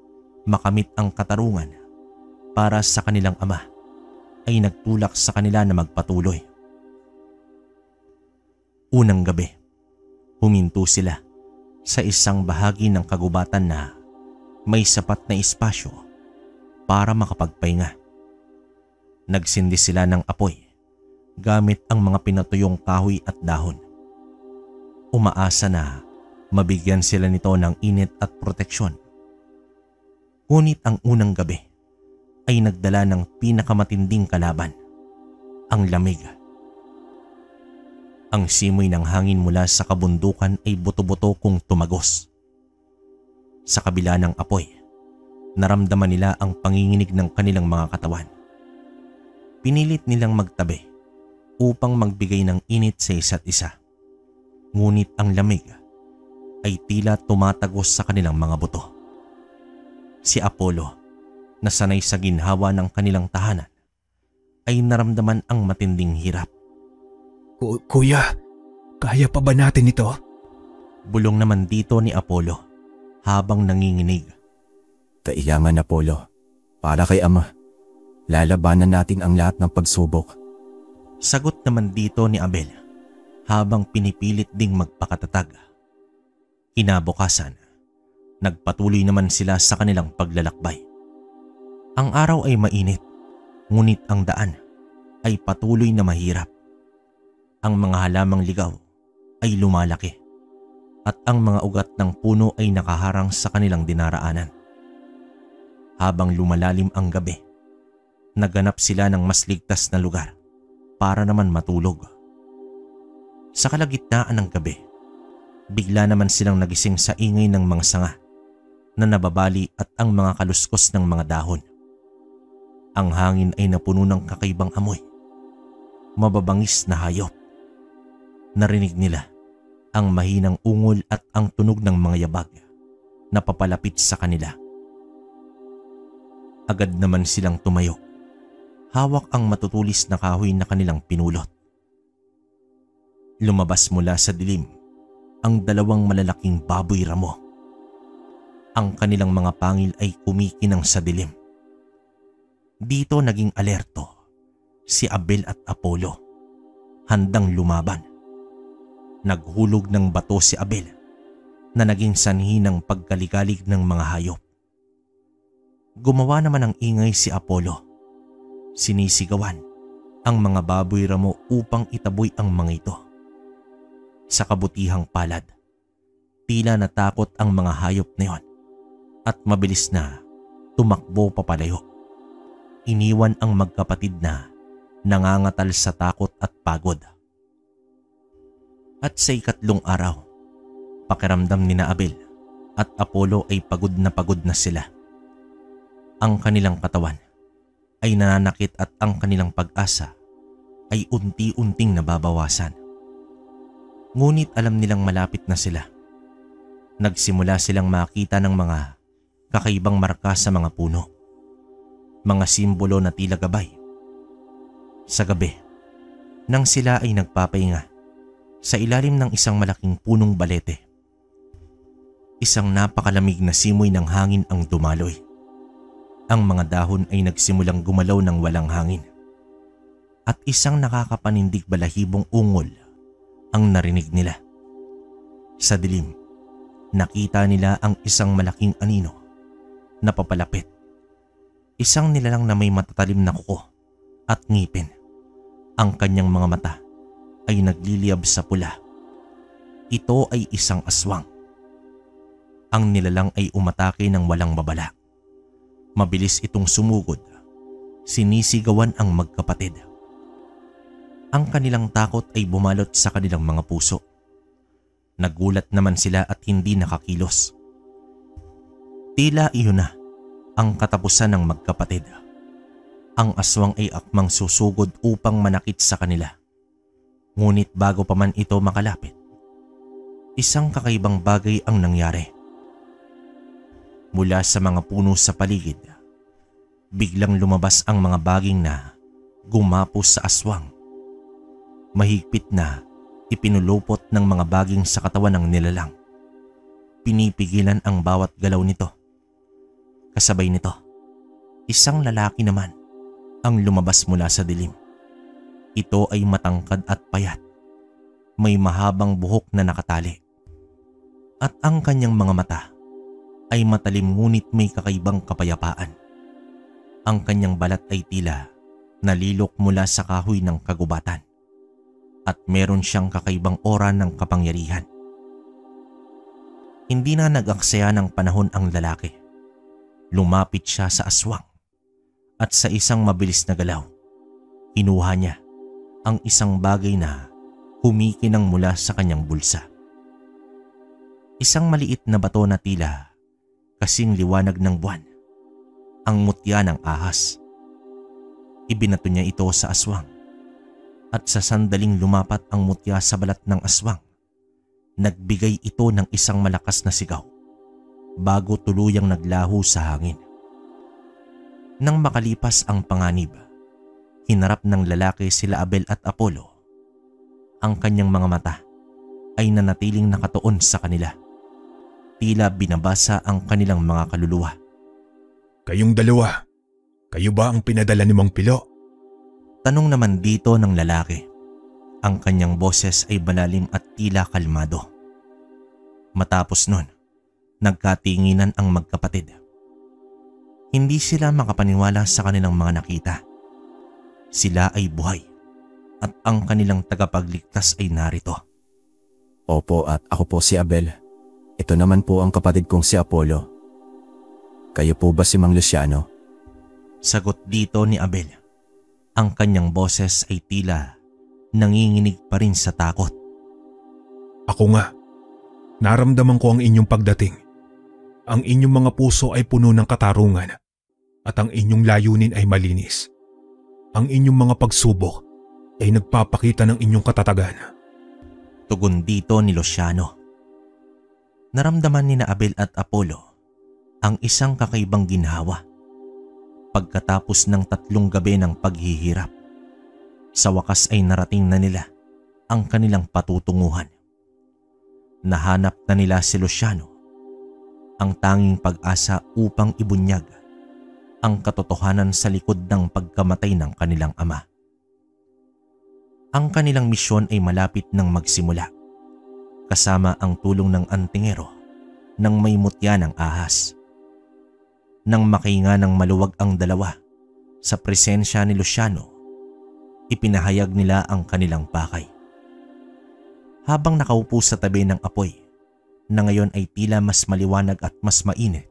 makamit ang katarungan para sa kanilang ama ay nagtulak sa kanila na magpatuloy. Unang gabi, huminto sila sa isang bahagi ng kagubatan na may sapat na espasyo para makapagpahinga. Nagsindi sila ng apoy gamit ang mga pinatuyong kahoy at dahon. Umaasa na mabigyan sila nito ng init at proteksyon. Ngunit ang unang gabi ay nagdala ng pinakamatinding kalaban, ang lamig. Ang simoy ng hangin mula sa kabundukan ay buto-buto kung tumagos. Sa kabila ng apoy, naramdaman nila ang panginginig ng kanilang mga katawan. Pinilit nilang magtabi upang magbigay ng init sa isa't isa. Ngunit ang lamig ay tila tumatagos sa kanilang mga buto. Si Apollo, na sanay sa ginhawa ng kanilang tahanan, ay naramdaman ang matinding hirap. Kuya, kaya pa ba natin ito? Bulong naman dito ni Apollo habang nanginginig. Kailangan, Apollo. Para kay Ama. Lalabanan natin ang lahat ng pagsubok. Sagot naman dito ni Abel habang pinipilit ding magpakatatag. Kinabukasan, nagpatuloy naman sila sa kanilang paglalakbay. Ang araw ay mainit, ngunit ang daan ay patuloy na mahirap. Ang mga halamang ligaw ay lumalaki at ang mga ugat ng puno ay nakaharang sa kanilang dinaraanan. Habang lumalalim ang gabi, naganap sila ng mas ligtas na lugar para naman matulog. Sa kalagitnaan ng gabi, bigla naman silang nagising sa ingay ng mga sanga na nababali at ang mga kaluskos ng mga dahon. Ang hangin ay napuno ng kakaibang amoy, mababangis na hayop. Narinig nila ang mahinang ungol at ang tunog ng mga yabag na papalapit sa kanila. Agad naman silang tumayo. Hawak ang matutulis na kahoy na kanilang pinulot. Lumabas mula sa dilim ang dalawang malalaking baboy ramo. Ang kanilang mga pangil ay kumikinang sa dilim. Dito naging alerto si Abel at Apollo, handang lumaban. Naghulog ng bato si Abel na naging sanhi ng pagkaligalig ng mga hayop. Gumawa naman ng ingay si Apollo. Sinisigawan ang mga baboy ramo upang itaboy ang mga ito. Sa kabutihang palad, tila natakot ang mga hayop na yon at mabilis na tumakbo papalayo. Iniwan ang magkapatid na nangangatal sa takot at pagod. At sa ikatlong araw, pakiramdam ni Abel at Apollo ay pagod na sila. Ang kanilang katawan ay nananakit at ang kanilang pag-asa ay unti-unting nababawasan. Ngunit alam nilang malapit na sila. Nagsimula silang makita ng mga kakaibang marka sa mga puno, mga simbolo na tila gabay. Sa gabi, nang sila ay nagpapahinga sa ilalim ng isang malaking punong balete, isang napakalamig na simoy ng hangin ang dumaloy. Ang mga dahon ay nagsimulang gumalaw ng walang hangin at isang nakakapanindig balahibong ungol ang narinig nila. Sa dilim, nakita nila ang isang malaking anino na papalapit. Isang nilalang na may matatalim na kuko at ngipin. Ang kanyang mga mata ay nagliliyab sa pula. Ito ay isang aswang. Ang nilalang ay umatake ng walang babala. Mabilis itong sumugod. Sinisigawan ang magkapatid. Ang kanilang takot ay bumalot sa kanilang mga puso. Nagulat naman sila at hindi nakakilos. Tila iyon na ang katapusan ng magkapatid. Ang aswang ay akmang susugod upang manakit sa kanila. Ngunit bago pa man ito makalapit, isang kakaibang bagay ang nangyari. Mula sa mga puno sa paligid, biglang lumabas ang mga baging na gumapos sa aswang. Mahigpit na ipinulupot ng mga baging sa katawan ng nilalang. Pinipigilan ang bawat galaw nito. Kasabay nito, isang lalaki naman ang lumabas mula sa dilim. Ito ay matangkad at payat. May mahabang buhok na nakatali. At ang kanyang mga mata ay matalim ngunit may kakaibang kapayapaan. Ang kanyang balat ay tila nalilok mula sa kahoy ng kagubatan. At meron siyang kakaibang aura ng kapangyarihan. Hindi na nag-aksaya ng panahon ang lalaki. Lumapit siya sa aswang at sa isang mabilis na galaw, kinuha niya ang isang bagay na humikinang mula sa kanyang bulsa. Isang maliit na bato na tila kasing liwanag ng buwan, ang mutya ng ahas. Ibinato niya ito sa aswang at sa sandaling lumapat ang mutya sa balat ng aswang, nagbigay ito ng isang malakas na sigaw bago tuluyang naglaho sa hangin. Nang makalipas ang panganib, hinarap ng lalaki sila Abel at Apollo. Ang kanyang mga mata ay nanatiling nakatuon sa kanila. Tila binabasa ang kanilang mga kaluluwa. Kayong dalawa, kayo ba ang pinadala ni Mang Pilo? Tanong naman dito ng lalaki. Ang kanyang boses ay malalim at tila kalmado. Matapos nun, nagkatinginan ang magkapatid. Hindi sila makapaniwala sa kanilang mga nakita. Sila ay buhay at ang kanilang tagapagligtas ay narito. Opo, at ako po si Abel. Ito naman po ang kapatid kong si Apollo. Kayo po ba si Mang Luciano? Sagot dito ni Abel. Ang kanyang boses ay tila nanginginig pa rin sa takot. Ako nga. Naramdaman ko ang inyong pagdating. Ang inyong mga puso ay puno ng katarungan at ang inyong layunin ay malinis. Ang inyong mga pagsubok ay nagpapakita ng inyong katatagan. Tugon dito ni Luciano. Naramdaman ni na Abel at Apollo ang isang kakaibang ginhawa. Pagkatapos ng 3 gabi ng paghihirap, sa wakas ay narating na nila ang kanilang patutunguhan. Nahanap na nila si Luciano, ang tanging pag-asa upang ibunyag ang katotohanan sa likod ng pagkamatay ng kanilang ama. Ang kanilang misyon ay malapit nang magsimula, kasama ang tulong ng antingero ng may mutya ng ahas. Nang makahinga ng maluwag ang dalawa sa presensya ni Luciano, ipinahayag nila ang kanilang pakay. Habang nakaupo sa tabi ng apoy, na ngayon ay tila mas maliwanag at mas mainit,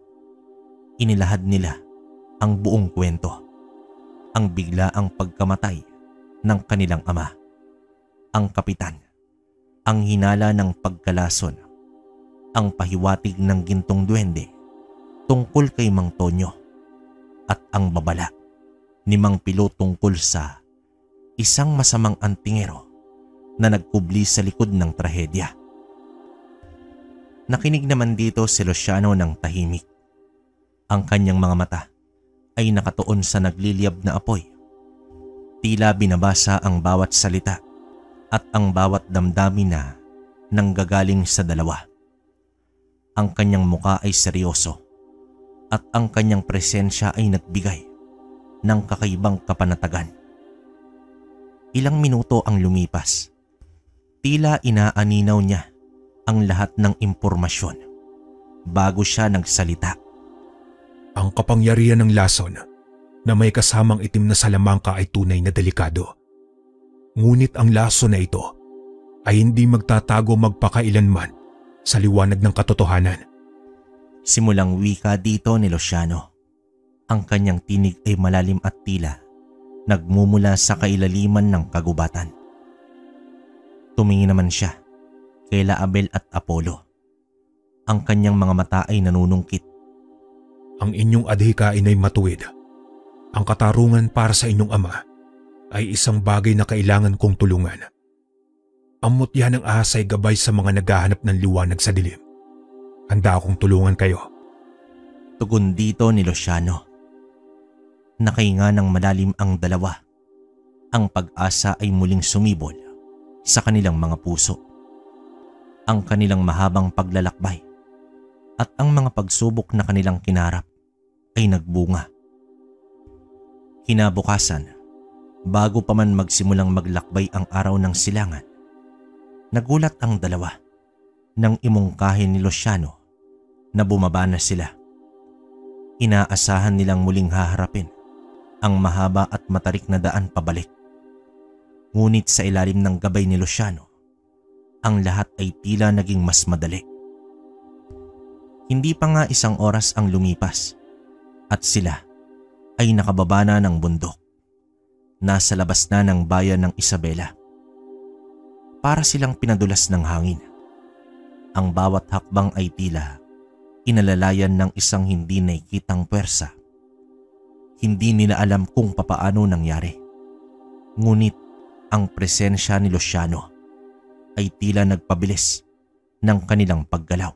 inilahad nila ang buong kwento. Ang biglaang pagkamatay ng kanilang ama, ang kapitan, ang hinala ng pagkalason, ang pahiwatig ng gintong duwende tungkol kay Mang Tonyo, at ang babala ni Mang Pilo tungkol sa isang masamang antingero na nagkubli sa likod ng trahedya. Nakinig naman dito si Luciano ng tahimik. Ang kanyang mga mata ay nakatuon sa nagliliyab na apoy. Tila binabasa ang bawat salita at ang bawat damdamin na nanggagaling sa dalawa. Ang kanyang muka ay seryoso at ang kanyang presensya ay nagbigay ng kakaibang kapanatagan. Ilang minuto ang lumipas. Tila inaaninaw niya ang lahat ng impormasyon bago siya nagsalita. Ang kapangyarihan ng lason na may kasamang itim na salamangka ay tunay na delikado. Ngunit ang lason na ito ay hindi magtatago magpakailanman sa liwanag ng katotohanan. Simulang wika dito ni Luciano. Ang kanyang tinig ay malalim at tila nagmumula sa kailaliman ng kagubatan. Tumingin naman siya kaila Abel at Apollo. Ang kanyang mga mata ay nanunungkit. Ang inyong adhikain ay matuwid. Ang katarungan para sa inyong ama ay isang bagay na kailangan kong tulungan. Ang mutya ng ahas ay gabay sa mga naghahanap ng liwanag sa dilim. Handa akong tulungan kayo. Tugon dito ni Luciano. Nakahinga ng malalim ang dalawa. Ang pag-asa ay muling sumibol sa kanilang mga puso. Ang kanilang mahabang paglalakbay at ang mga pagsubok na kanilang kinarap ay nagbunga. Kinabukasan, bago pa man magsimulang maglakbay ang araw ng silangan, nagulat ang dalawa nang imungkahin ni Luciano na bumaba na sila. Inaasahan nilang muling haharapin ang mahaba at matarik na daan pabalik. Ngunit sa ilalim ng gabay ni Luciano, ang lahat ay tila naging mas madali. Hindi pa nga isang oras ang lumipas at sila ay nakababa na ng bundok. Nasa labas na ng bayan ng Isabela. Para silang pinadulas ng hangin. Ang bawat hakbang ay tila inalalayan ng isang hindi nakikitang puwersa. Hindi nila alam kung papaano nangyari. Ngunit ang presensya ni Luciano ay tila nagpabilis ng kanilang paggalaw.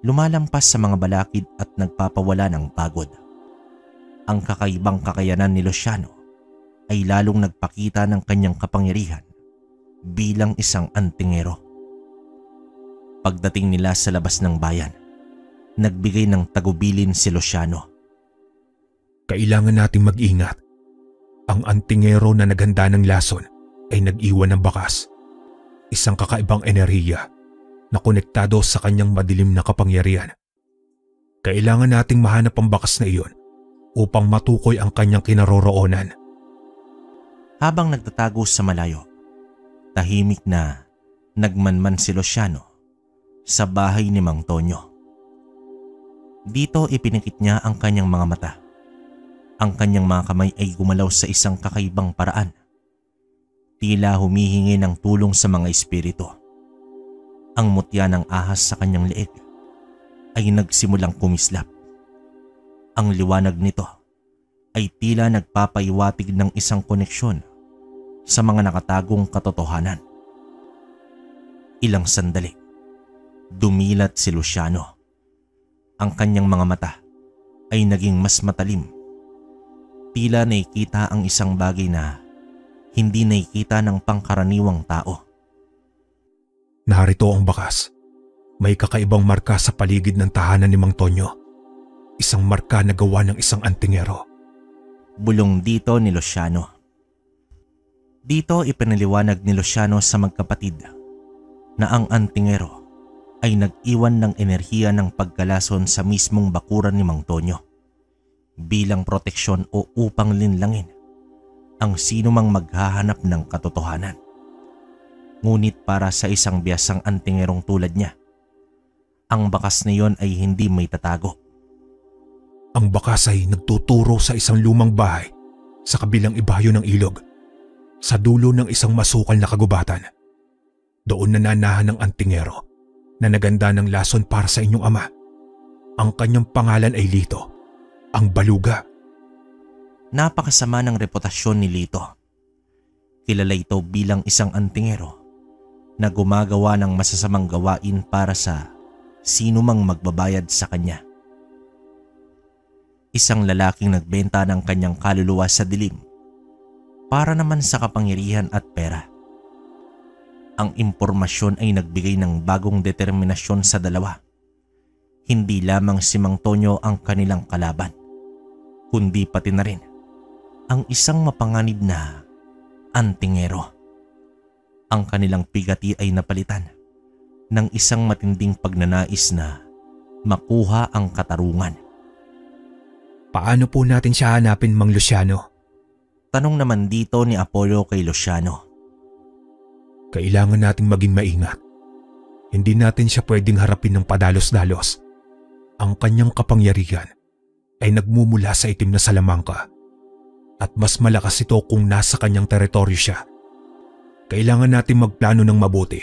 Lumalampas sa mga balakid at nagpapawala ng pagod. Ang kakaibang kakayanan ni Luciano ay lalong nagpakita ng kanyang kapangyarihan bilang isang antingero. Pagdating nila sa labas ng bayan, nagbigay ng tagubilin si Luciano. Kailangan nating mag-ingat. Ang antingero na naghanda ng lason ay nag-iwan ng bakas. Isang kakaibang enerhiya na konektado sa kanyang madilim na kapangyarihan. Kailangan nating mahanap ang bakas na iyon upang matukoy ang kanyang kinaroroonan. Habang nagtatago sa malayo, tahimik na nagmanman si Luciano sa bahay ni Mang Tonyo. Dito ipinikit niya ang kanyang mga mata. Ang kanyang mga kamay ay gumalaw sa isang kakaibang paraan. Tila humihingi ng tulong sa mga espiritu. Ang mutya ng ahas sa kanyang leeg ay nagsimulang kumislap. Ang liwanag nito ay tila nagpapaiwatig ng isang koneksyon sa mga nakatagong katotohanan. Ilang sandali, dumilat si Luciano. Ang kanyang mga mata ay naging mas matalim. Tila nakikita ang isang bagay na hindi nakikita ng pangkaraniwang tao. Narito ang bakas. May kakaibang marka sa paligid ng tahanan ni Mang Tonyo. Isang marka na gawa ng isang antingero. Bulong dito ni Luciano. Dito ipinaliwanag ni Luciano sa magkapatid na ang antingero ay nag-iwan ng enerhiya ng pagkalason sa mismong bakuran ni Mang Tonyo bilang proteksyon o upang linlangin ang sinumang maghahanap ng katotohanan. Ngunit para sa isang biyasang antingerong tulad niya, ang bakas na iyon ay hindi may tatago. Ang bakas ay nagtuturo sa isang lumang bahay sa kabilang ibayo ng ilog, sa dulo ng isang masukal na kagubatan. Doon nananahan ng antingero na naganda ng lason para sa inyong ama. Ang kanyang pangalan ay Lito, ang baluga. Napakasama ng reputasyon ni Lito. Kilala ito bilang isang antingero na gumagawa ng masasamang gawain para sa sinumang magbabayad sa kanya. Isang lalaking nagbenta ng kanyang kaluluwa sa dilim para naman sa kapangyarihan at pera. Ang impormasyon ay nagbigay ng bagong determinasyon sa dalawa. Hindi lamang si Mang Tonyo ang kanilang kalaban, kundi pati na rin ang isang mapanganib na antingero. Ang kanilang pigati ay napalitan ng isang matinding pagnanais na makuha ang katarungan. Paano po natin siya hanapin, Mang Luciano? Tanong naman dito ni Apollo kay Luciano. Kailangan nating maging maingat. Hindi natin siya pwedeng harapin ng padalos-dalos. Ang kanyang kapangyarihan ay nagmumula sa itim na salamangka at mas malakas ito kung nasa kanyang teritoryo siya. Kailangan natin magplano ng mabuti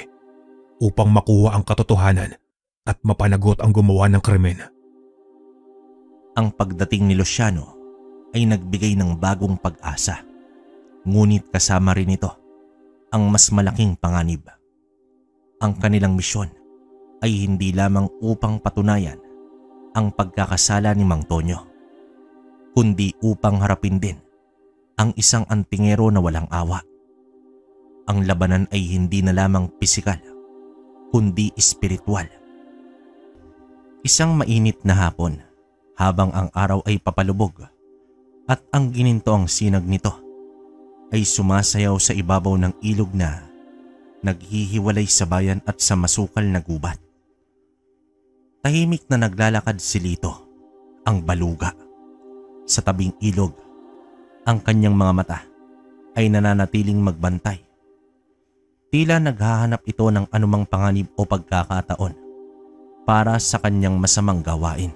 upang makuha ang katotohanan at mapanagot ang gumawa ng krimen. Ang pagdating ni Luciano ay nagbigay ng bagong pag-asa. Ngunit kasama rin ito ang mas malaking panganib. Ang kanilang misyon ay hindi lamang upang patunayan ang pagkakasala ni Mang Tonyo, kundi upang harapin din ang isang antingero na walang awa. Ang labanan ay hindi na lamang pisikal, kundi espiritual. Isang mainit na hapon habang ang araw ay papalubog at ang ginintoang sinag nito ay sumasayaw sa ibabaw ng ilog na naghihiwalay sa bayan at sa masukal na gubat. Tahimik na naglalakad si Lito, ang baluga. Sa tabing ilog, ang kanyang mga mata ay nananatiling magbantay. Tila naghahanap ito ng anumang panganib o pagkakataon para sa kanyang masamang gawain.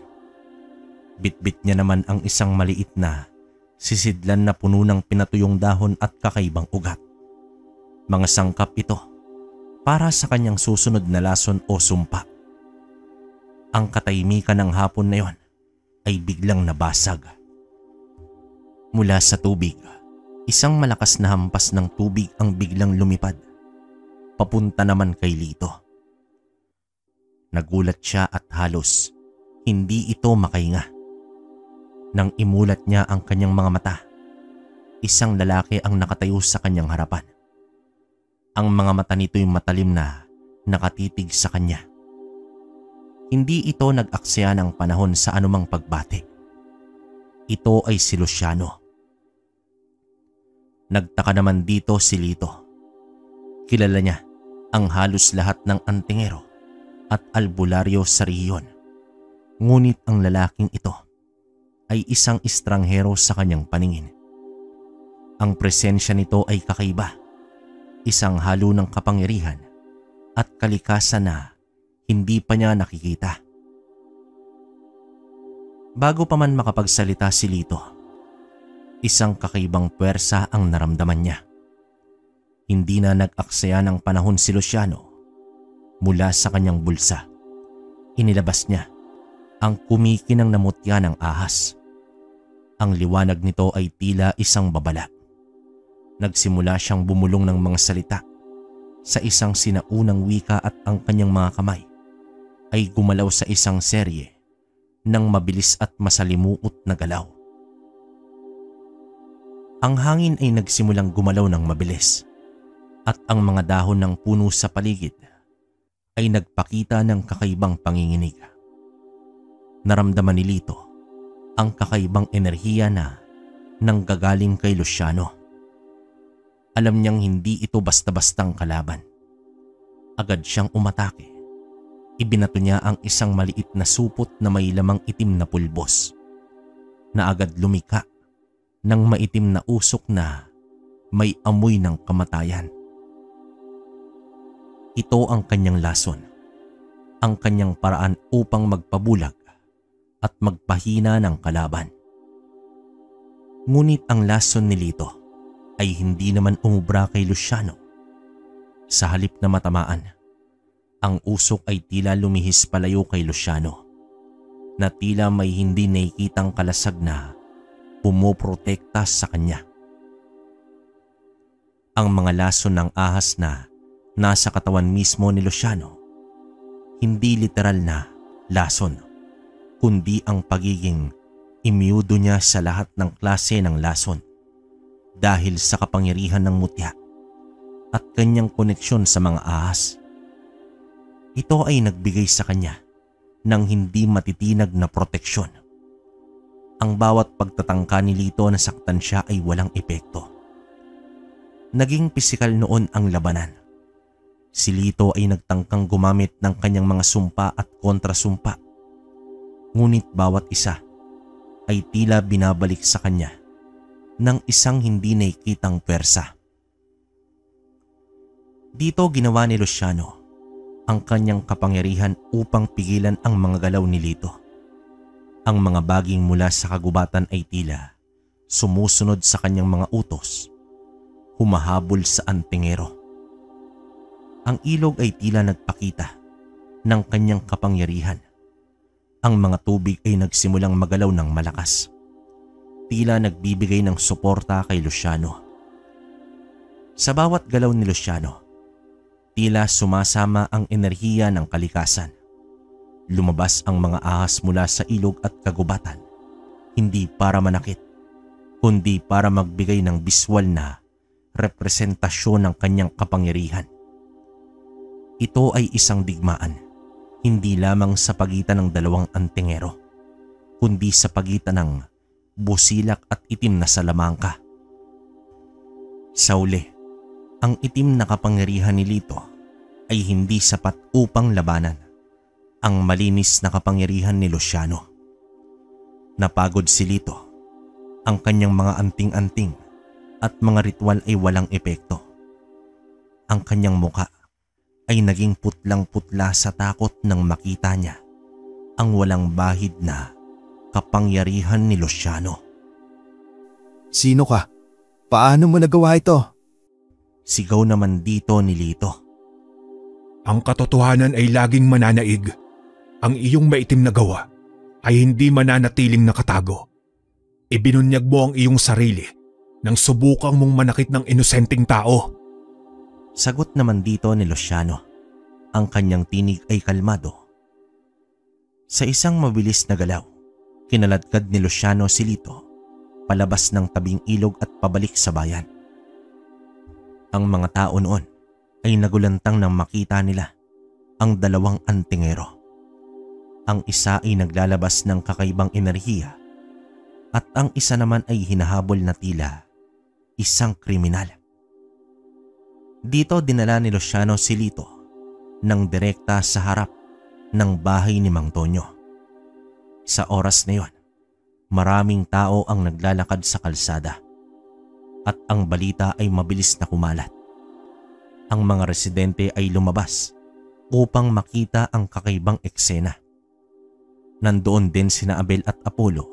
Bitbit niya naman ang isang maliit na sisidlan na puno ng pinatuyong dahon at kakaibang ugat. Mga sangkap ito para sa kanyang susunod na lason o sumpa. Ang katahimikan ng hapon na yon ay biglang nabasag. Mula sa tubig, isang malakas na hampas ng tubig ang biglang lumipad, papunta naman kay Lito. Nagulat siya at halos hindi ito makahinga. Nang imulat niya ang kanyang mga mata, isang lalaki ang nakatayo sa kanyang harapan. Ang mga mata nito'y matalim na nakatitig sa kanya. Hindi ito nag-aksaya ng panahon sa anumang pagbati. Ito ay si Luciano. Nagtaka naman dito si Lito. Kilala niya ang halos lahat ng antingero at albularyo sa riyon. Ngunit ang lalaking ito ay isang estranghero sa kanyang paningin. Ang presensya nito ay kakaiba. Isang halo ng kapangyarihan at kalikasan na hindi pa niya nakikita. Bago pa man makapagsalita si Lito, isang kakaibang puwersa ang naramdaman niya. Hindi na nag-aksaya ng panahon si Luciano. Mula sa kanyang bulsa, inilabas niya ang kumikinang na mutya ng ahas. Ang liwanag nito ay tila isang babala. Nagsimula siyang bumulong ng mga salita sa isang sinaunang wika at ang kanyang mga kamay ay gumalaw sa isang serye ng mabilis at masalimuot na galaw. Ang hangin ay nagsimulang gumalaw ng mabilis at ang mga dahon ng puno sa paligid ay nagpakita ng kakaibang panginginig. Naramdaman ni Lito ang kakaibang enerhiya na nanggagaling kay Luciano. Alam niyang hindi ito basta-bastang kalaban. Agad siyang umatake. Ibinato niya ang isang maliit na supot na may lamang itim na pulbos na agad lumika ng maitim na usok na may amoy ng kamatayan. Ito ang kanyang lason, ang kanyang paraan upang magpabulag at magpahina ng kalaban. Ngunit ang lason ni Lito ay hindi naman umubra kay Luciano. Sa halip na matamaan, ang usok ay tila lumihis palayo kay Luciano na tila may hindi nakikitang kalasag na pumoprotekta sa kanya. Ang mga lason ng ahas na nasa katawan mismo ni Luciano, hindi literal na lason, kundi ang pagiging imyudo niya sa lahat ng klase ng lason dahil sa kapangyarihan ng mutya at kanyang koneksyon sa mga ahas. Ito ay nagbigay sa kanya ng hindi matitinag na proteksyon. Ang bawat pagtatangka ni Lito na saktan siya ay walang epekto. Naging pisikal noon ang labanan. Si Lito ay nagtangkang gumamit ng kanyang mga sumpa at kontrasumpa. Ngunit bawat isa ay tila binabalik sa kanya ng isang hindi nakikitang pwersa. Dito ginawa ni Luciano ang kanyang kapangyarihan upang pigilan ang mga galaw ni Lito. Ang mga baging mula sa kagubatan ay tila sumusunod sa kanyang mga utos, humahabol sa antingero. Ang ilog ay tila nagpakita ng kanyang kapangyarihan. Ang mga tubig ay nagsimulang magalaw ng malakas, tila nagbibigay ng suporta kay Luciano. Sa bawat galaw ni Luciano, tila sumasama ang enerhiya ng kalikasan. Lumabas ang mga ahas mula sa ilog at kagubatan, hindi para manakit, kundi para magbigay ng biswal na representasyon ng kanyang kapangyarihan. Ito ay isang digmaan, hindi lamang sa pagitan ng dalawang antingero, kundi sa pagitan ng busilak at itim na salamangka. Sa uli, ang itim na kapangyarihan ni Lito ay hindi sapat upang labanan ang malinis na kapangyarihan ni Luciano. Napagod si Lito. Ang kanyang mga anting-anting at mga ritual ay walang epekto. Ang kanyang muka ay naging putlang-putla sa takot nang makita niya ang walang bahid na kapangyarihan ni Luciano. Sino ka? Paano mo nagawa ito? Sigaw naman dito ni Lito. Ang katotohanan ay laging mananaig. Ang iyong maitim na gawa ay hindi mananatiling nakatago. Ibinunyag mo ang iyong sarili nang subukang mong manakit ng inosenteng tao. Sagot naman dito ni Luciano. Ang kanyang tinig ay kalmado. Sa isang mabilis na galaw, kinaladkad ni Luciano si Lito palabas ng tabing ilog at pabalik sa bayan. Ang mga tao noon ay nagulantang nang makita nila ang dalawang antingero. Ang isa ay naglalabas ng kakaibang enerhiya at ang isa naman ay hinahabol na tila isang kriminal. Dito dinala ni Luciano si Lito nang direkta sa harap ng bahay ni Mang Tonyo. Sa oras na yon, maraming tao ang naglalakad sa kalsada at ang balita ay mabilis na kumalat. Ang mga residente ay lumabas upang makita ang kakaibang eksena. Nandoon din sina Abel at Apollo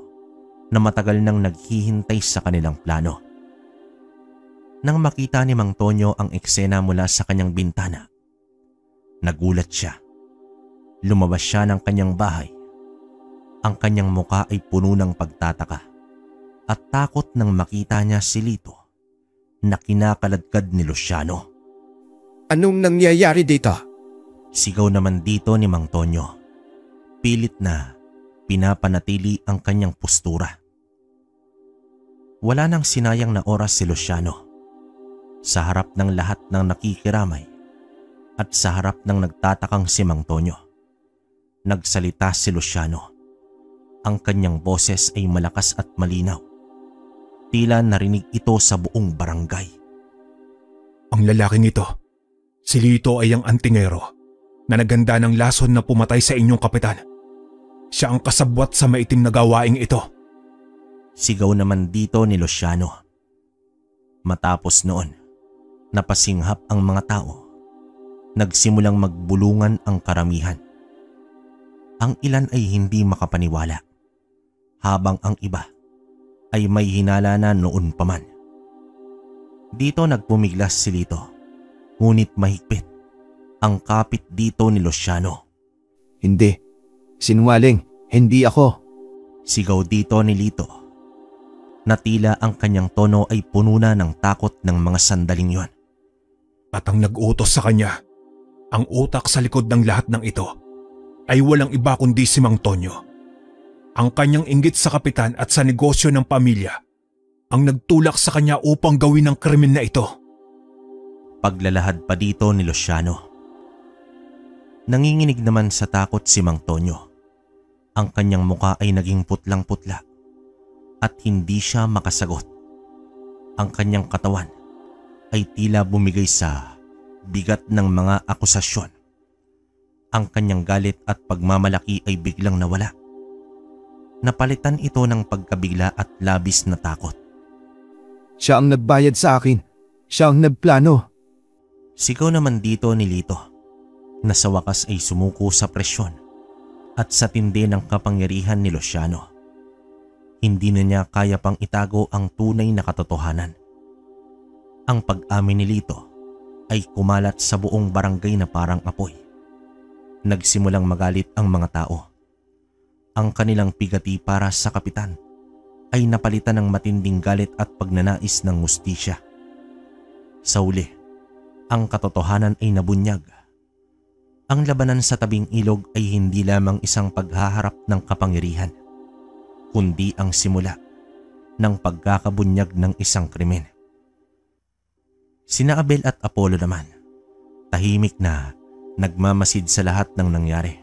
na matagal nang naghihintay sa kanilang plano. Nang makita ni Mang Tonyo ang eksena mula sa kanyang bintana, nagulat siya. Lumabas siya ng kanyang bahay. Ang kanyang muka ay puno ng pagtataka at takot nang makita niya si Lito na kinakaladkad ni Luciano. Anong nangyayari dito? Sigaw naman dito ni Mang Tonyo. Pilit na pinapanatili ang kanyang postura. Wala nang sinayang na oras si Luciano. Sa harap ng lahat ng nakikiramay at sa harap ng nagtatakang si Mang Tonyo, nagsalita si Luciano. Ang kanyang boses ay malakas at malinaw. Tila narinig ito sa buong barangay. Ang lalaking ito, si Lito ay ang antingero na naganda ng lason na pumatay sa inyong kapitan. Siya ang kasabwat sa maitim na gawaing ito. Sigaw naman dito ni Luciano. Matapos noon, napasinghap ang mga tao. Nagsimulang magbulungan ang karamihan. Ang ilan ay hindi makapaniwala, habang ang iba ay may hinala na noon pa man. Dito nagpumiglas si Lito, ngunit mahigpit ang kapit dito ni Luciano. Hindi. Sinungaling. Hindi ako. Sigaw dito ni Lito, na tila ang kanyang tono ay puno na ng takot ng mga sandaling yon. At ang nag-utos sa kanya, ang utak sa likod ng lahat ng ito, ay walang iba kundi si Mang Tonyo. Ang kanyang inggit sa kapitan at sa negosyo ng pamilya, ang nagtulak sa kanya upang gawin ang krimen na ito. Paglalahad pa dito ni Luciano. Nanginginig naman sa takot si Mang Tonyo. Ang kanyang muka ay naging putlang-putla at hindi siya makasagot. Ang kanyang katawan ay tila bumigay sa bigat ng mga akusasyon. Ang kanyang galit at pagmamalaki ay biglang nawala. Napalitan ito ng pagkabigla at labis na takot. Siya ang nagbayad sa akin. Siya ang nagplano. Sigaw naman dito ni Lito na sa wakas ay sumuko sa presyon at sa tindi ng kapangyarihan ni Luciano. Hindi na niya kaya pang itago ang tunay na katotohanan. Ang pag-amin ni Lito ay kumalat sa buong barangay na parang apoy. Nagsimulang magalit ang mga tao. Ang kanilang pigati para sa kapitan ay napalitan ng matinding galit at pagnanais ng hustisya. Sa uli, ang katotohanan ay nabunyag. Ang labanan sa tabing ilog ay hindi lamang isang paghaharap ng kapangyarihan, kundi ang simula ng pagkakabunyag ng isang krimen. Sina Abel at Apollo naman, tahimik na nagmamasid sa lahat ng nangyari,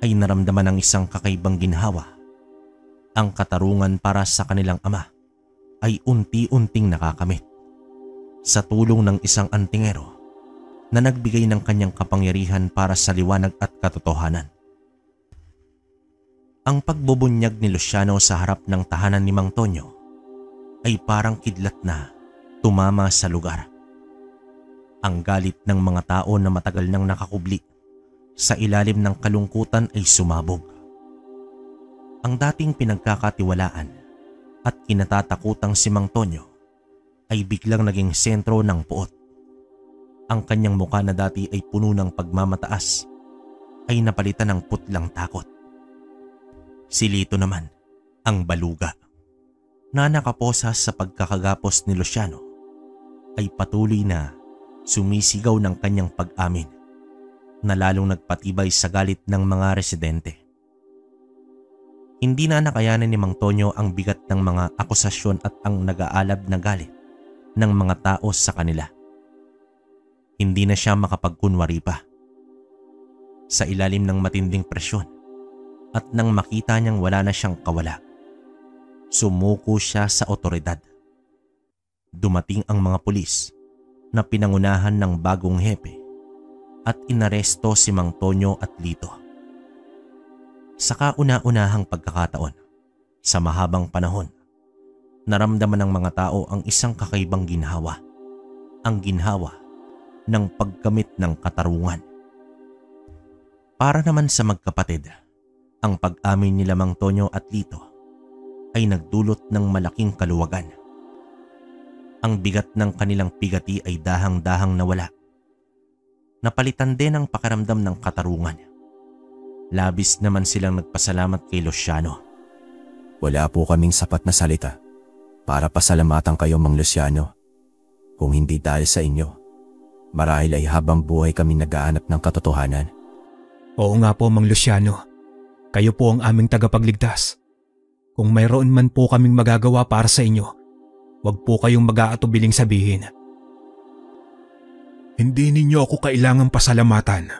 ay naramdaman ng isang kakaibang ginhawa. Ang katarungan para sa kanilang ama ay unti-unting nakakamit sa tulong ng isang antingero na nagbigay ng kanyang kapangyarihan para sa liwanag at katotohanan. Ang pagbubunyag ni Luciano sa harap ng tahanan ni Mang Tonyo ay parang kidlat na tumama sa lugar. Ang galit ng mga tao na matagal nang nakakubli sa ilalim ng kalungkutan ay sumabog. Ang dating pinagkakatiwalaan at kinatatakutang si Mang Tonyo ay biglang naging sentro ng puot. Ang kanyang mukha na dati ay puno ng pagmamataas ay napalitan ng putlang takot. Si Lito naman, ang baluga, na nakaposa sa pagkakagapos ni Luciano, ay patuloy na sumisigaw ng kanyang pag-amin na lalong nagpatibay sa galit ng mga residente. Hindi na nakayanan ni Mang Tonyo ang bigat ng mga akusasyon at ang nag-aalab na galit ng mga tao sa kanila. Hindi na siya makapagkunwari pa. Sa ilalim ng matinding presyon at nang makita niyang wala na siyang kawala, sumuko siya sa otoridad. Dumating ang mga pulis na pinangunahan ng bagong hepe at inaresto si Mang Tonyo at Lito. Sa kauna-unahang pagkakataon, sa mahabang panahon, naramdaman ng mga tao ang isang kakaibang ginhawa, ang ginhawa ng pagkamit ng katarungan. Para naman sa magkapatid, ang pag-amin nila Mang Tonyo at Lito ay nagdulot ng malaking kaluwagan. Ang bigat ng kanilang pigati ay dahang-dahang nawala. Napalitan din ang pakiramdam ng katarungan. Labis naman silang nagpasalamat kay Luciano. Wala po kaming sapat na salita para pasalamatan kayo, Mang Luciano. Kung hindi dahil sa inyo, marahil ay habang buhay kami nag-aanap ng katotohanan. Oo nga po, Mang Luciano. Kayo po ang aming tagapagligtas. Kung mayroon man po kaming magagawa para sa inyo, huwag po kayong mag-aatubiling sabihin. Hindi ninyo ako kailangang pasalamatan.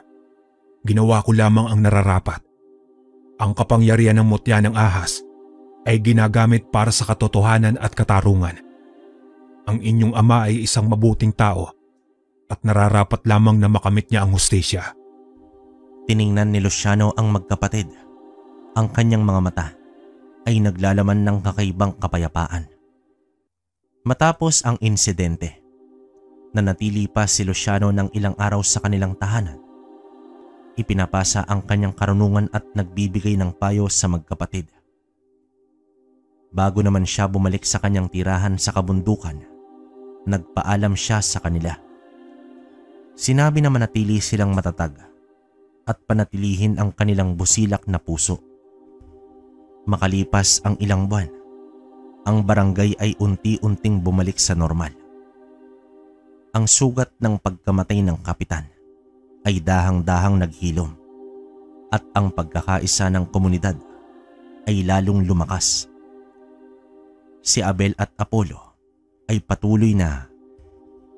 Ginawa ko lamang ang nararapat. Ang kapangyarihan ng mutya ng ahas ay ginagamit para sa katotohanan at katarungan. Ang inyong ama ay isang mabuting tao at nararapat lamang na makamit niya ang hustisya. Tiningnan ni Luciano ang magkapatid. Ang kanyang mga mata ay naglalaman ng kakaibang kapayapaan. Matapos ang insidente, nanatili pa si Luciano ng ilang araw sa kanilang tahanan. Ipinapasa ang kanyang karunungan at nagbibigay ng payo sa magkapatid. Bago naman siya bumalik sa kanyang tirahan sa kabundukan, nagpaalam siya sa kanila. Sinabi na manatili silang matatag at panatilihin ang kanilang busilak na puso. Makalipas ang ilang buwan, ang barangay ay unti-unting bumalik sa normal. Ang sugat ng pagkamatay ng kapitan ay dahang-dahang naghilom at ang pagkakaisa ng komunidad ay lalong lumakas. Si Abel at Apollo ay patuloy na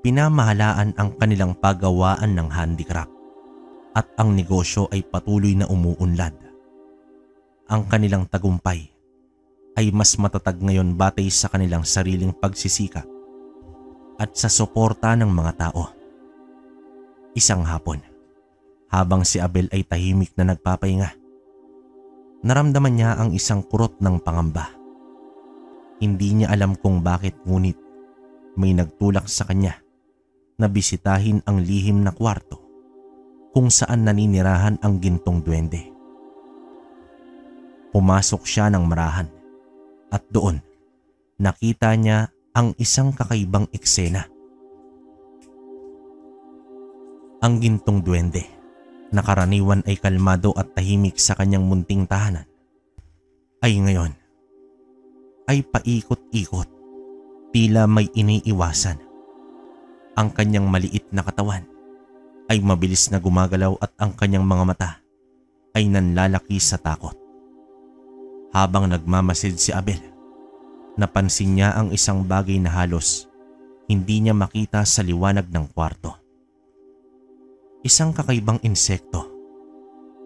pinamahalaan ang kanilang paggawaan ng handicraft at ang negosyo ay patuloy na umuunlad. Ang kanilang tagumpay ay mas matatag ngayon batay sa kanilang sariling pagsisikap at sa suporta ng mga tao. Isang hapon, habang si Abel ay tahimik na nagpapahinga, Naramdaman niya ang isang kurot ng pangamba. Hindi niya alam kung bakit, ngunit may nagtulak sa kanya na bisitahin ang lihim na kwarto kung saan naninirahan ang gintong duwende. Pumasok siya ng marahan at doon nakita niya ang isang kakaibang eksena. Ang gintong duwende, na karaniwan ay kalmado at tahimik sa kanyang munting tahanan, ay ngayon ay paikot-ikot, tila may iniiwasan. Ang kanyang maliit na katawan ay mabilis na gumagalaw at ang kanyang mga mata ay nanlalaki sa takot. Habang nagmamasid si Abel, napansin niya ang isang bagay na halos hindi niya makita sa liwanag ng kwarto. Isang kakaibang insekto,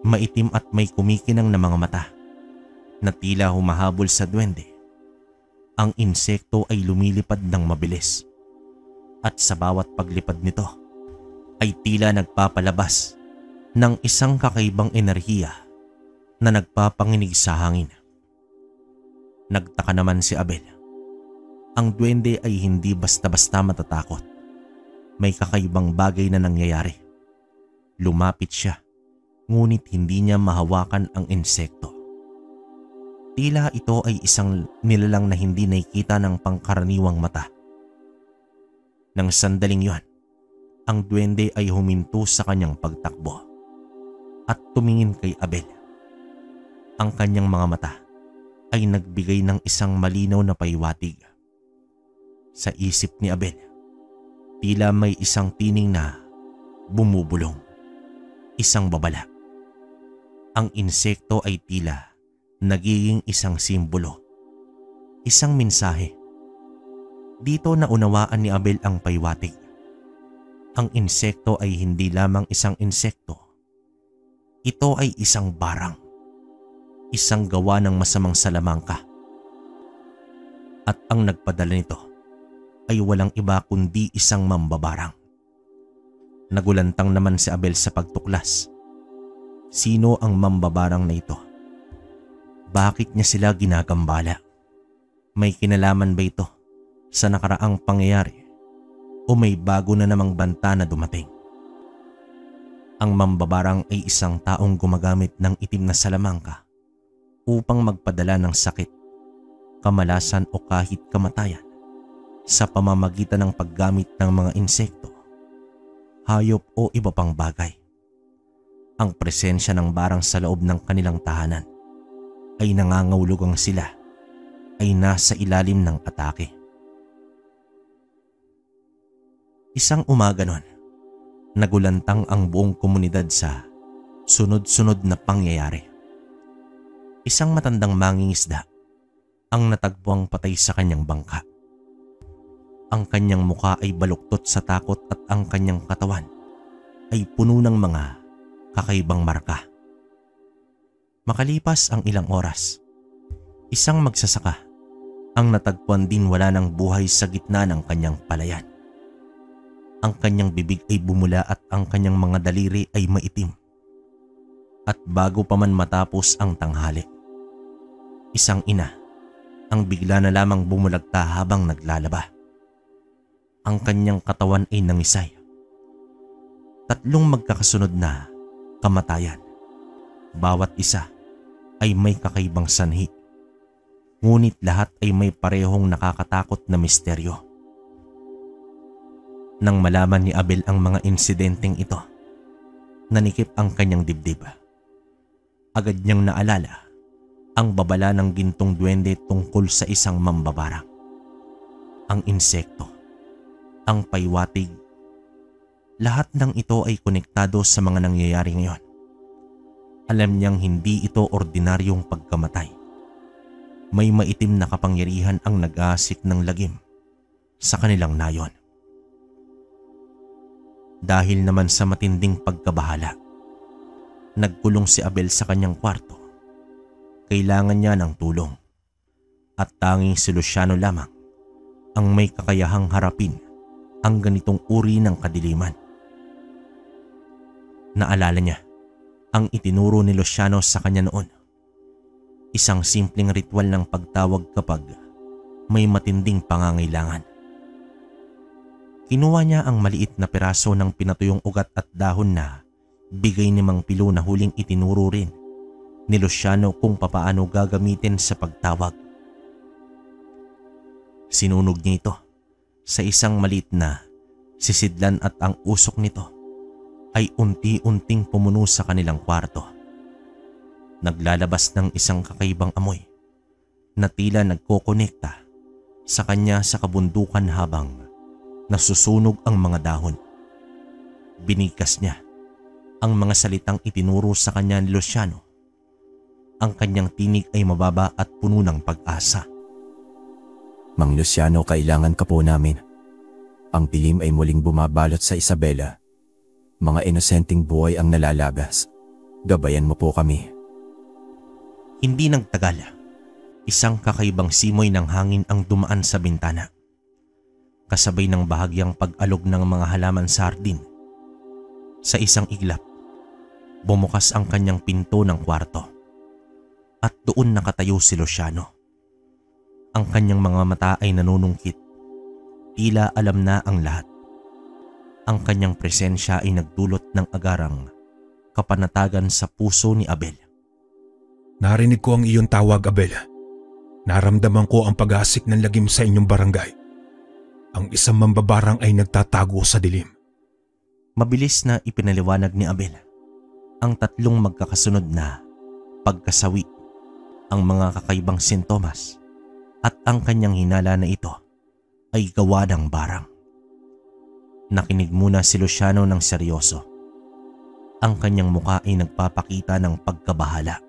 maitim at may kumikinang na mga mata, na tila humahabol sa duwende. Ang insekto ay lumilipad ng mabilis at sa bawat paglipad nito ay tila nagpapalabas ng isang kakaibang enerhiya na nagpapanginig sa hangin. Nagtaka naman si Abel. Ang duwende ay hindi basta-basta matatakot. May kakaibang bagay na nangyayari. Lumapit siya, ngunit hindi niya mahawakan ang insekto. Tila ito ay isang nilalang na hindi nakikita ng pangkaraniwang mata. Nang sandaling yon, ang duwende ay huminto sa kanyang pagtakbo at tumingin kay Abel. Ang kanyang mga mata ay nagbigay ng isang malinaw na pahiwatig. Sa isip ni Abel, tila may isang tining na bumubulong. Isang babala. Ang insekto ay tila nagiging isang simbolo, isang mensahe. Dito naunawaan ni Abel ang pahiwatig. Ang insekto ay hindi lamang isang insekto. Ito ay isang barang, isang gawa ng masamang salamangka. At ang nagpadala nito ay walang iba kundi isang mambabarang. Nagulantang naman si Abel sa pagtuklas. Sino ang mambabarang na ito? Bakit niya sila ginagambala? May kinalaman ba ito sa nakaraang pangyayari o may bago na namang banta na dumating? Ang mambabarang ay isang taong gumagamit ng itim na salamangka upang magpadala ng sakit, kamalasan o kahit kamatayan sa pamamagitan ng paggamit ng mga insekto, hayop o iba pang bagay. Ang presensya ng barang sa loob ng kanilang tahanan ay nangangahulugang sila ay nasa ilalim ng atake. Isang umaga nun, nagulantang ang buong komunidad sa sunod-sunod na pangyayari. Isang matandang mangingisda ang natagpuang patay sa kanyang bangka. Ang kanyang muka ay baluktot sa takot at ang kanyang katawan ay puno ng mga kakaibang marka. Makalipas ang ilang oras, isang magsasaka ang natagpuan din wala ng buhay sa gitna ng kanyang palayan. Ang kanyang bibig ay bumula at ang kanyang mga daliri ay maitim. At bago pa man matapos ang tanghali, isang ina ang bigla na lamang bumulagta habang naglalaba. Ang kanyang katawan ay nangisay. 3 magkakasunod na kamatayan. Bawat isa ay may kakaibang sanhi. Ngunit lahat ay may parehong nakakatakot na misteryo. Nang malaman ni Abel ang mga insidenteng ito, nanikip ang kanyang dibdib. Agad niyang naalala ang babala ng gintong duwende tungkol sa isang mambabarang. Ang insekto, ang pahiwatig, lahat ng ito ay konektado sa mga nangyayari ngayon. Alam niyang hindi ito ordinaryong pagkamatay. May maitim na kapangyarihan ang nag-aasik ng lagim sa kanilang nayon. Dahil naman sa matinding pagkabahala, nagkulong si Abel sa kanyang kwarto. Kailangan niya ng tulong at tanging si Luciano lamang ang may kakayahang harapin ang ganitong uri ng kadiliman. Naalala niya ang itinuro ni Luciano sa kanya noon. Isang simpleng ritual ng pagtawag kapag may matinding pangangailangan. Kinuha niya ang maliit na piraso ng pinatuyong ugat at dahon na bigay ni Mang Pilo na huling itinuro rin ni Luciano kung papaano gagamitin sa pagtawag. Sinunog niya ito sa isang maliit na sisidlan at ang usok nito ay unti-unting pumuno sa kanilang kwarto. Naglalabas ng isang kakaibang amoy na tila nagkokonekta sa kanya sa kabundukan habang nasusunog ang mga dahon. Binigkas niya ang mga salitang itinuro sa kanya ni Luciano. Ang kanyang tinig ay mababa at puno ng pag-asa. Mang Luciano, kailangan ka po namin. Ang dilim ay muling bumabalot sa Isabela. Mga inosenteng buhay ang nalalagas. Gabayan mo po kami. Hindi nagtagal, isang kakaibang simoy ng hangin ang dumaan sa bintana. Kasabay ng bahagyang pag-alog ng mga halaman sa hardin. Sa isang iglap, bumukas ang kanyang pinto ng kwarto. At doon nakatayo si Luciano. Ang kanyang mga mata ay nanunungkit. Tila alam na ang lahat. Ang kanyang presensya ay nagdulot ng agarang kapanatagan sa puso ni Abel. Narinig ko ang iyong tawag, Abel. Naramdaman ko ang pag-asik ng lagim sa inyong barangay. Ang isang mambabarang ay nagtatago sa dilim. Mabilis na ipinaliwanag ni Abel ang tatlong magkakasunod na pagkasawi, ang mga kakaibang sintomas at ang kanyang hinala na ito ay gawa ng barang. Nakinig muna si Luciano ng seryoso. Ang kanyang muka ay nagpapakita ng pagkabahala.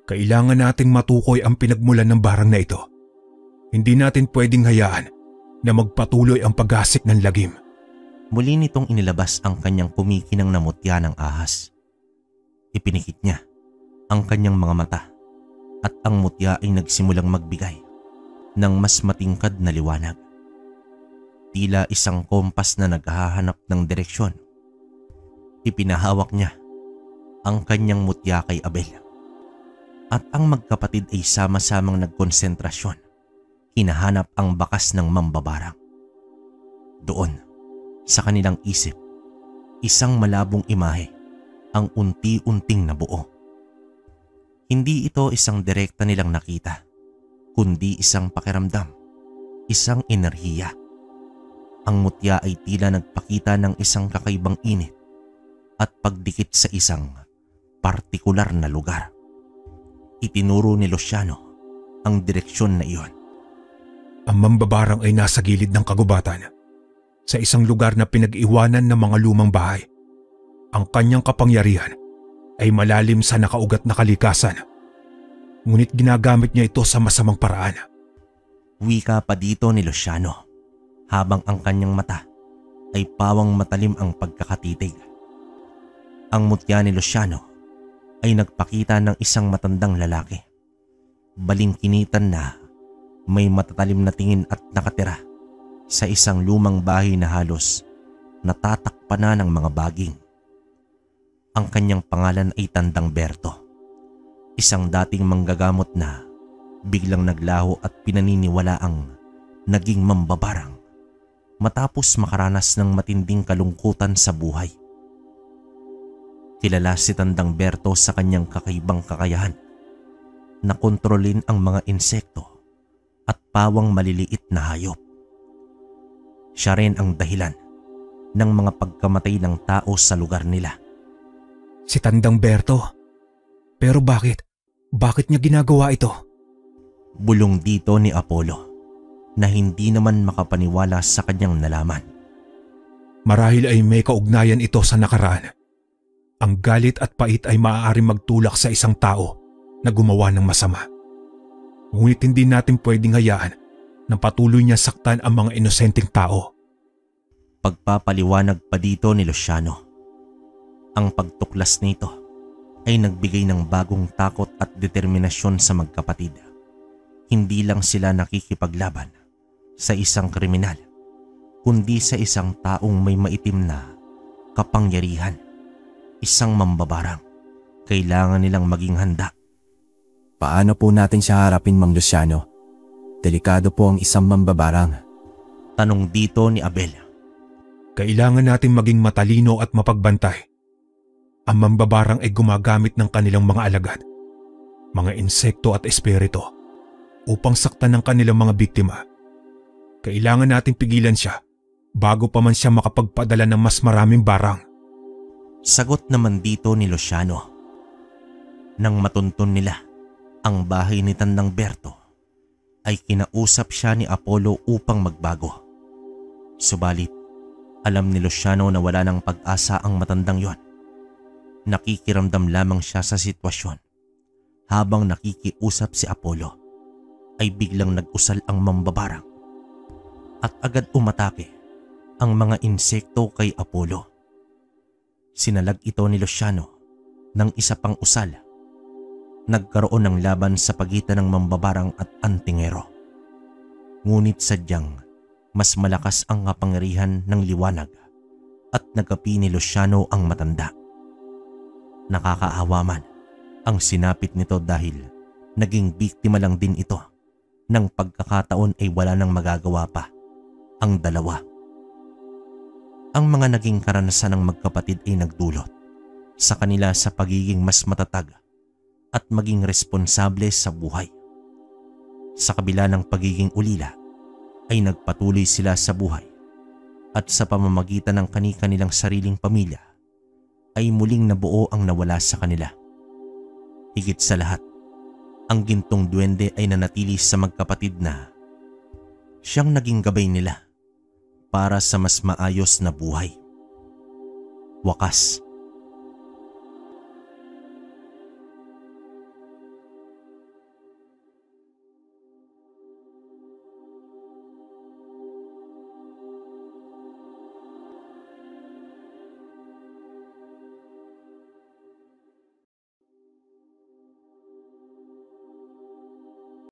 Kailangan nating matukoy ang pinagmulan ng barang na ito. Hindi natin pwedeng hayaan na magpatuloy ang pag-asik ng lagim. Muli nitong inilabas ang kanyang kumikinang na mutya ng ahas. Ipinikit niya ang kanyang mga mata at ang mutya ay nagsimulang magbigay ng mas matingkad na liwanag. Tila isang kompas na naghahanap ng direksyon. Ipinahawak niya ang kanyang mutya kay Abel. At ang magkapatid ay sama-samang nagkonsentrasyon. Hinahanap ang bakas ng mambabarang. Doon, sa kanilang isip, isang malabong imahe ang unti-unting nabuo. Hindi ito isang direkta nilang nakita, kundi isang pakiramdam, isang enerhiya. Ang mutya ay tila nagpakita ng isang kakaibang init at pagdikit sa isang partikular na lugar. Itinuro ni Luciano ang direksyon na iyon. Ang mambabarang ay nasa gilid ng kagubatan, sa isang lugar na pinag-iwanan ng mga lumang bahay. Ang kanyang kapangyarihan ay malalim sa nakaugat na kalikasan, ngunit ginagamit niya ito sa masamang paraan. Wika pa dito ni Luciano, habang ang kanyang mata ay pawang matalim ang pagkakatitig. Ang mutya ni Luciano ay nagpakita ng isang matandang lalaki. Balingkinitan na may matatalim na tingin at nakatira sa isang lumang bahay na halos natatakpan na ng mga baging. Ang kanyang pangalan ay Tandang Berto, isang dating manggagamot na biglang naglaho at pinaniniwalaang naging mambabarang matapos makaranas ng matinding kalungkutan sa buhay. Kilala si Tandang Berto sa kanyang kakaibang kakayahan na kontrolin ang mga insekto at pawang maliliit na hayop. Siya rin ang dahilan ng mga pagkamatay ng tao sa lugar nila. Si Tandang Berto? Pero bakit? Bakit niya ginagawa ito? Bulong dito ni Apollo na hindi naman makapaniwala sa kanyang nalaman. Marahil ay may kaugnayan ito sa nakaraan. Ang galit at pait ay maaaring magtulak sa isang tao na gumawa ng masama. Ngunit hindi natin pwedeng hayaan na patuloy niya saktan ang mga inosenteng tao. Pagpapaliwanag pa dito ni Luciano. Ang pagtuklas nito ay nagbigay ng bagong takot at determinasyon sa magkapatid. Hindi lang sila nakikipaglaban sa isang kriminal, kundi sa isang taong may maitim na kapangyarihan. Isang mambabarang. Kailangan nilang maging handa. Paano po natin siya harapin, Mang Luciano? Delikado po ang isang mambabarang. Tanong dito ni Abel. Kailangan natin maging matalino at mapagbantay. Ang mambabarang ay gumagamit ng kanilang mga alagad, mga insekto at espiritu upang saktan ng kanilang mga biktima. Kailangan nating pigilan siya bago pa man siya makapagpadala ng mas maraming barang. Sagot naman dito ni Luciano. Nang matuntun nila ang bahay ni Tandang Berto, ay kinausap siya ni Apollo upang magbago. Subalit, alam ni Luciano na wala ng pag-asa ang matandang yon. Nakikiramdam lamang siya sa sitwasyon. Habang nakikiusap si Apollo, ay biglang nag-usal ang mambabarang at agad umatake ang mga insekto kay Apollo. Sinalag ito ni Luciano ng isa pang usal. Nagkaroon ng laban sa pagitan ng mambabarang at antingero. Ngunit sadyang mas malakas ang kapangyarihan ng liwanag at nagapi ni Luciano ang matanda. Nakakaawa man ang sinapit nito dahil naging biktima lang din ito ng pagkakataon ay wala nang magagawa pa ang dalawa. Ang mga naging karanasan ng magkapatid ay nagdulot sa kanila sa pagiging mas matatag at maging responsable sa buhay. Sa kabila ng pagiging ulila, ay nagpatuloy sila sa buhay at sa pamamagitan ng kani-kanilang sariling pamilya, ay muling nabuo ang nawala sa kanila. Higit sa lahat, ang gintong duwende ay nanatili sa magkapatid na siyang naging gabay nila para sa mas maayos na buhay. Wakas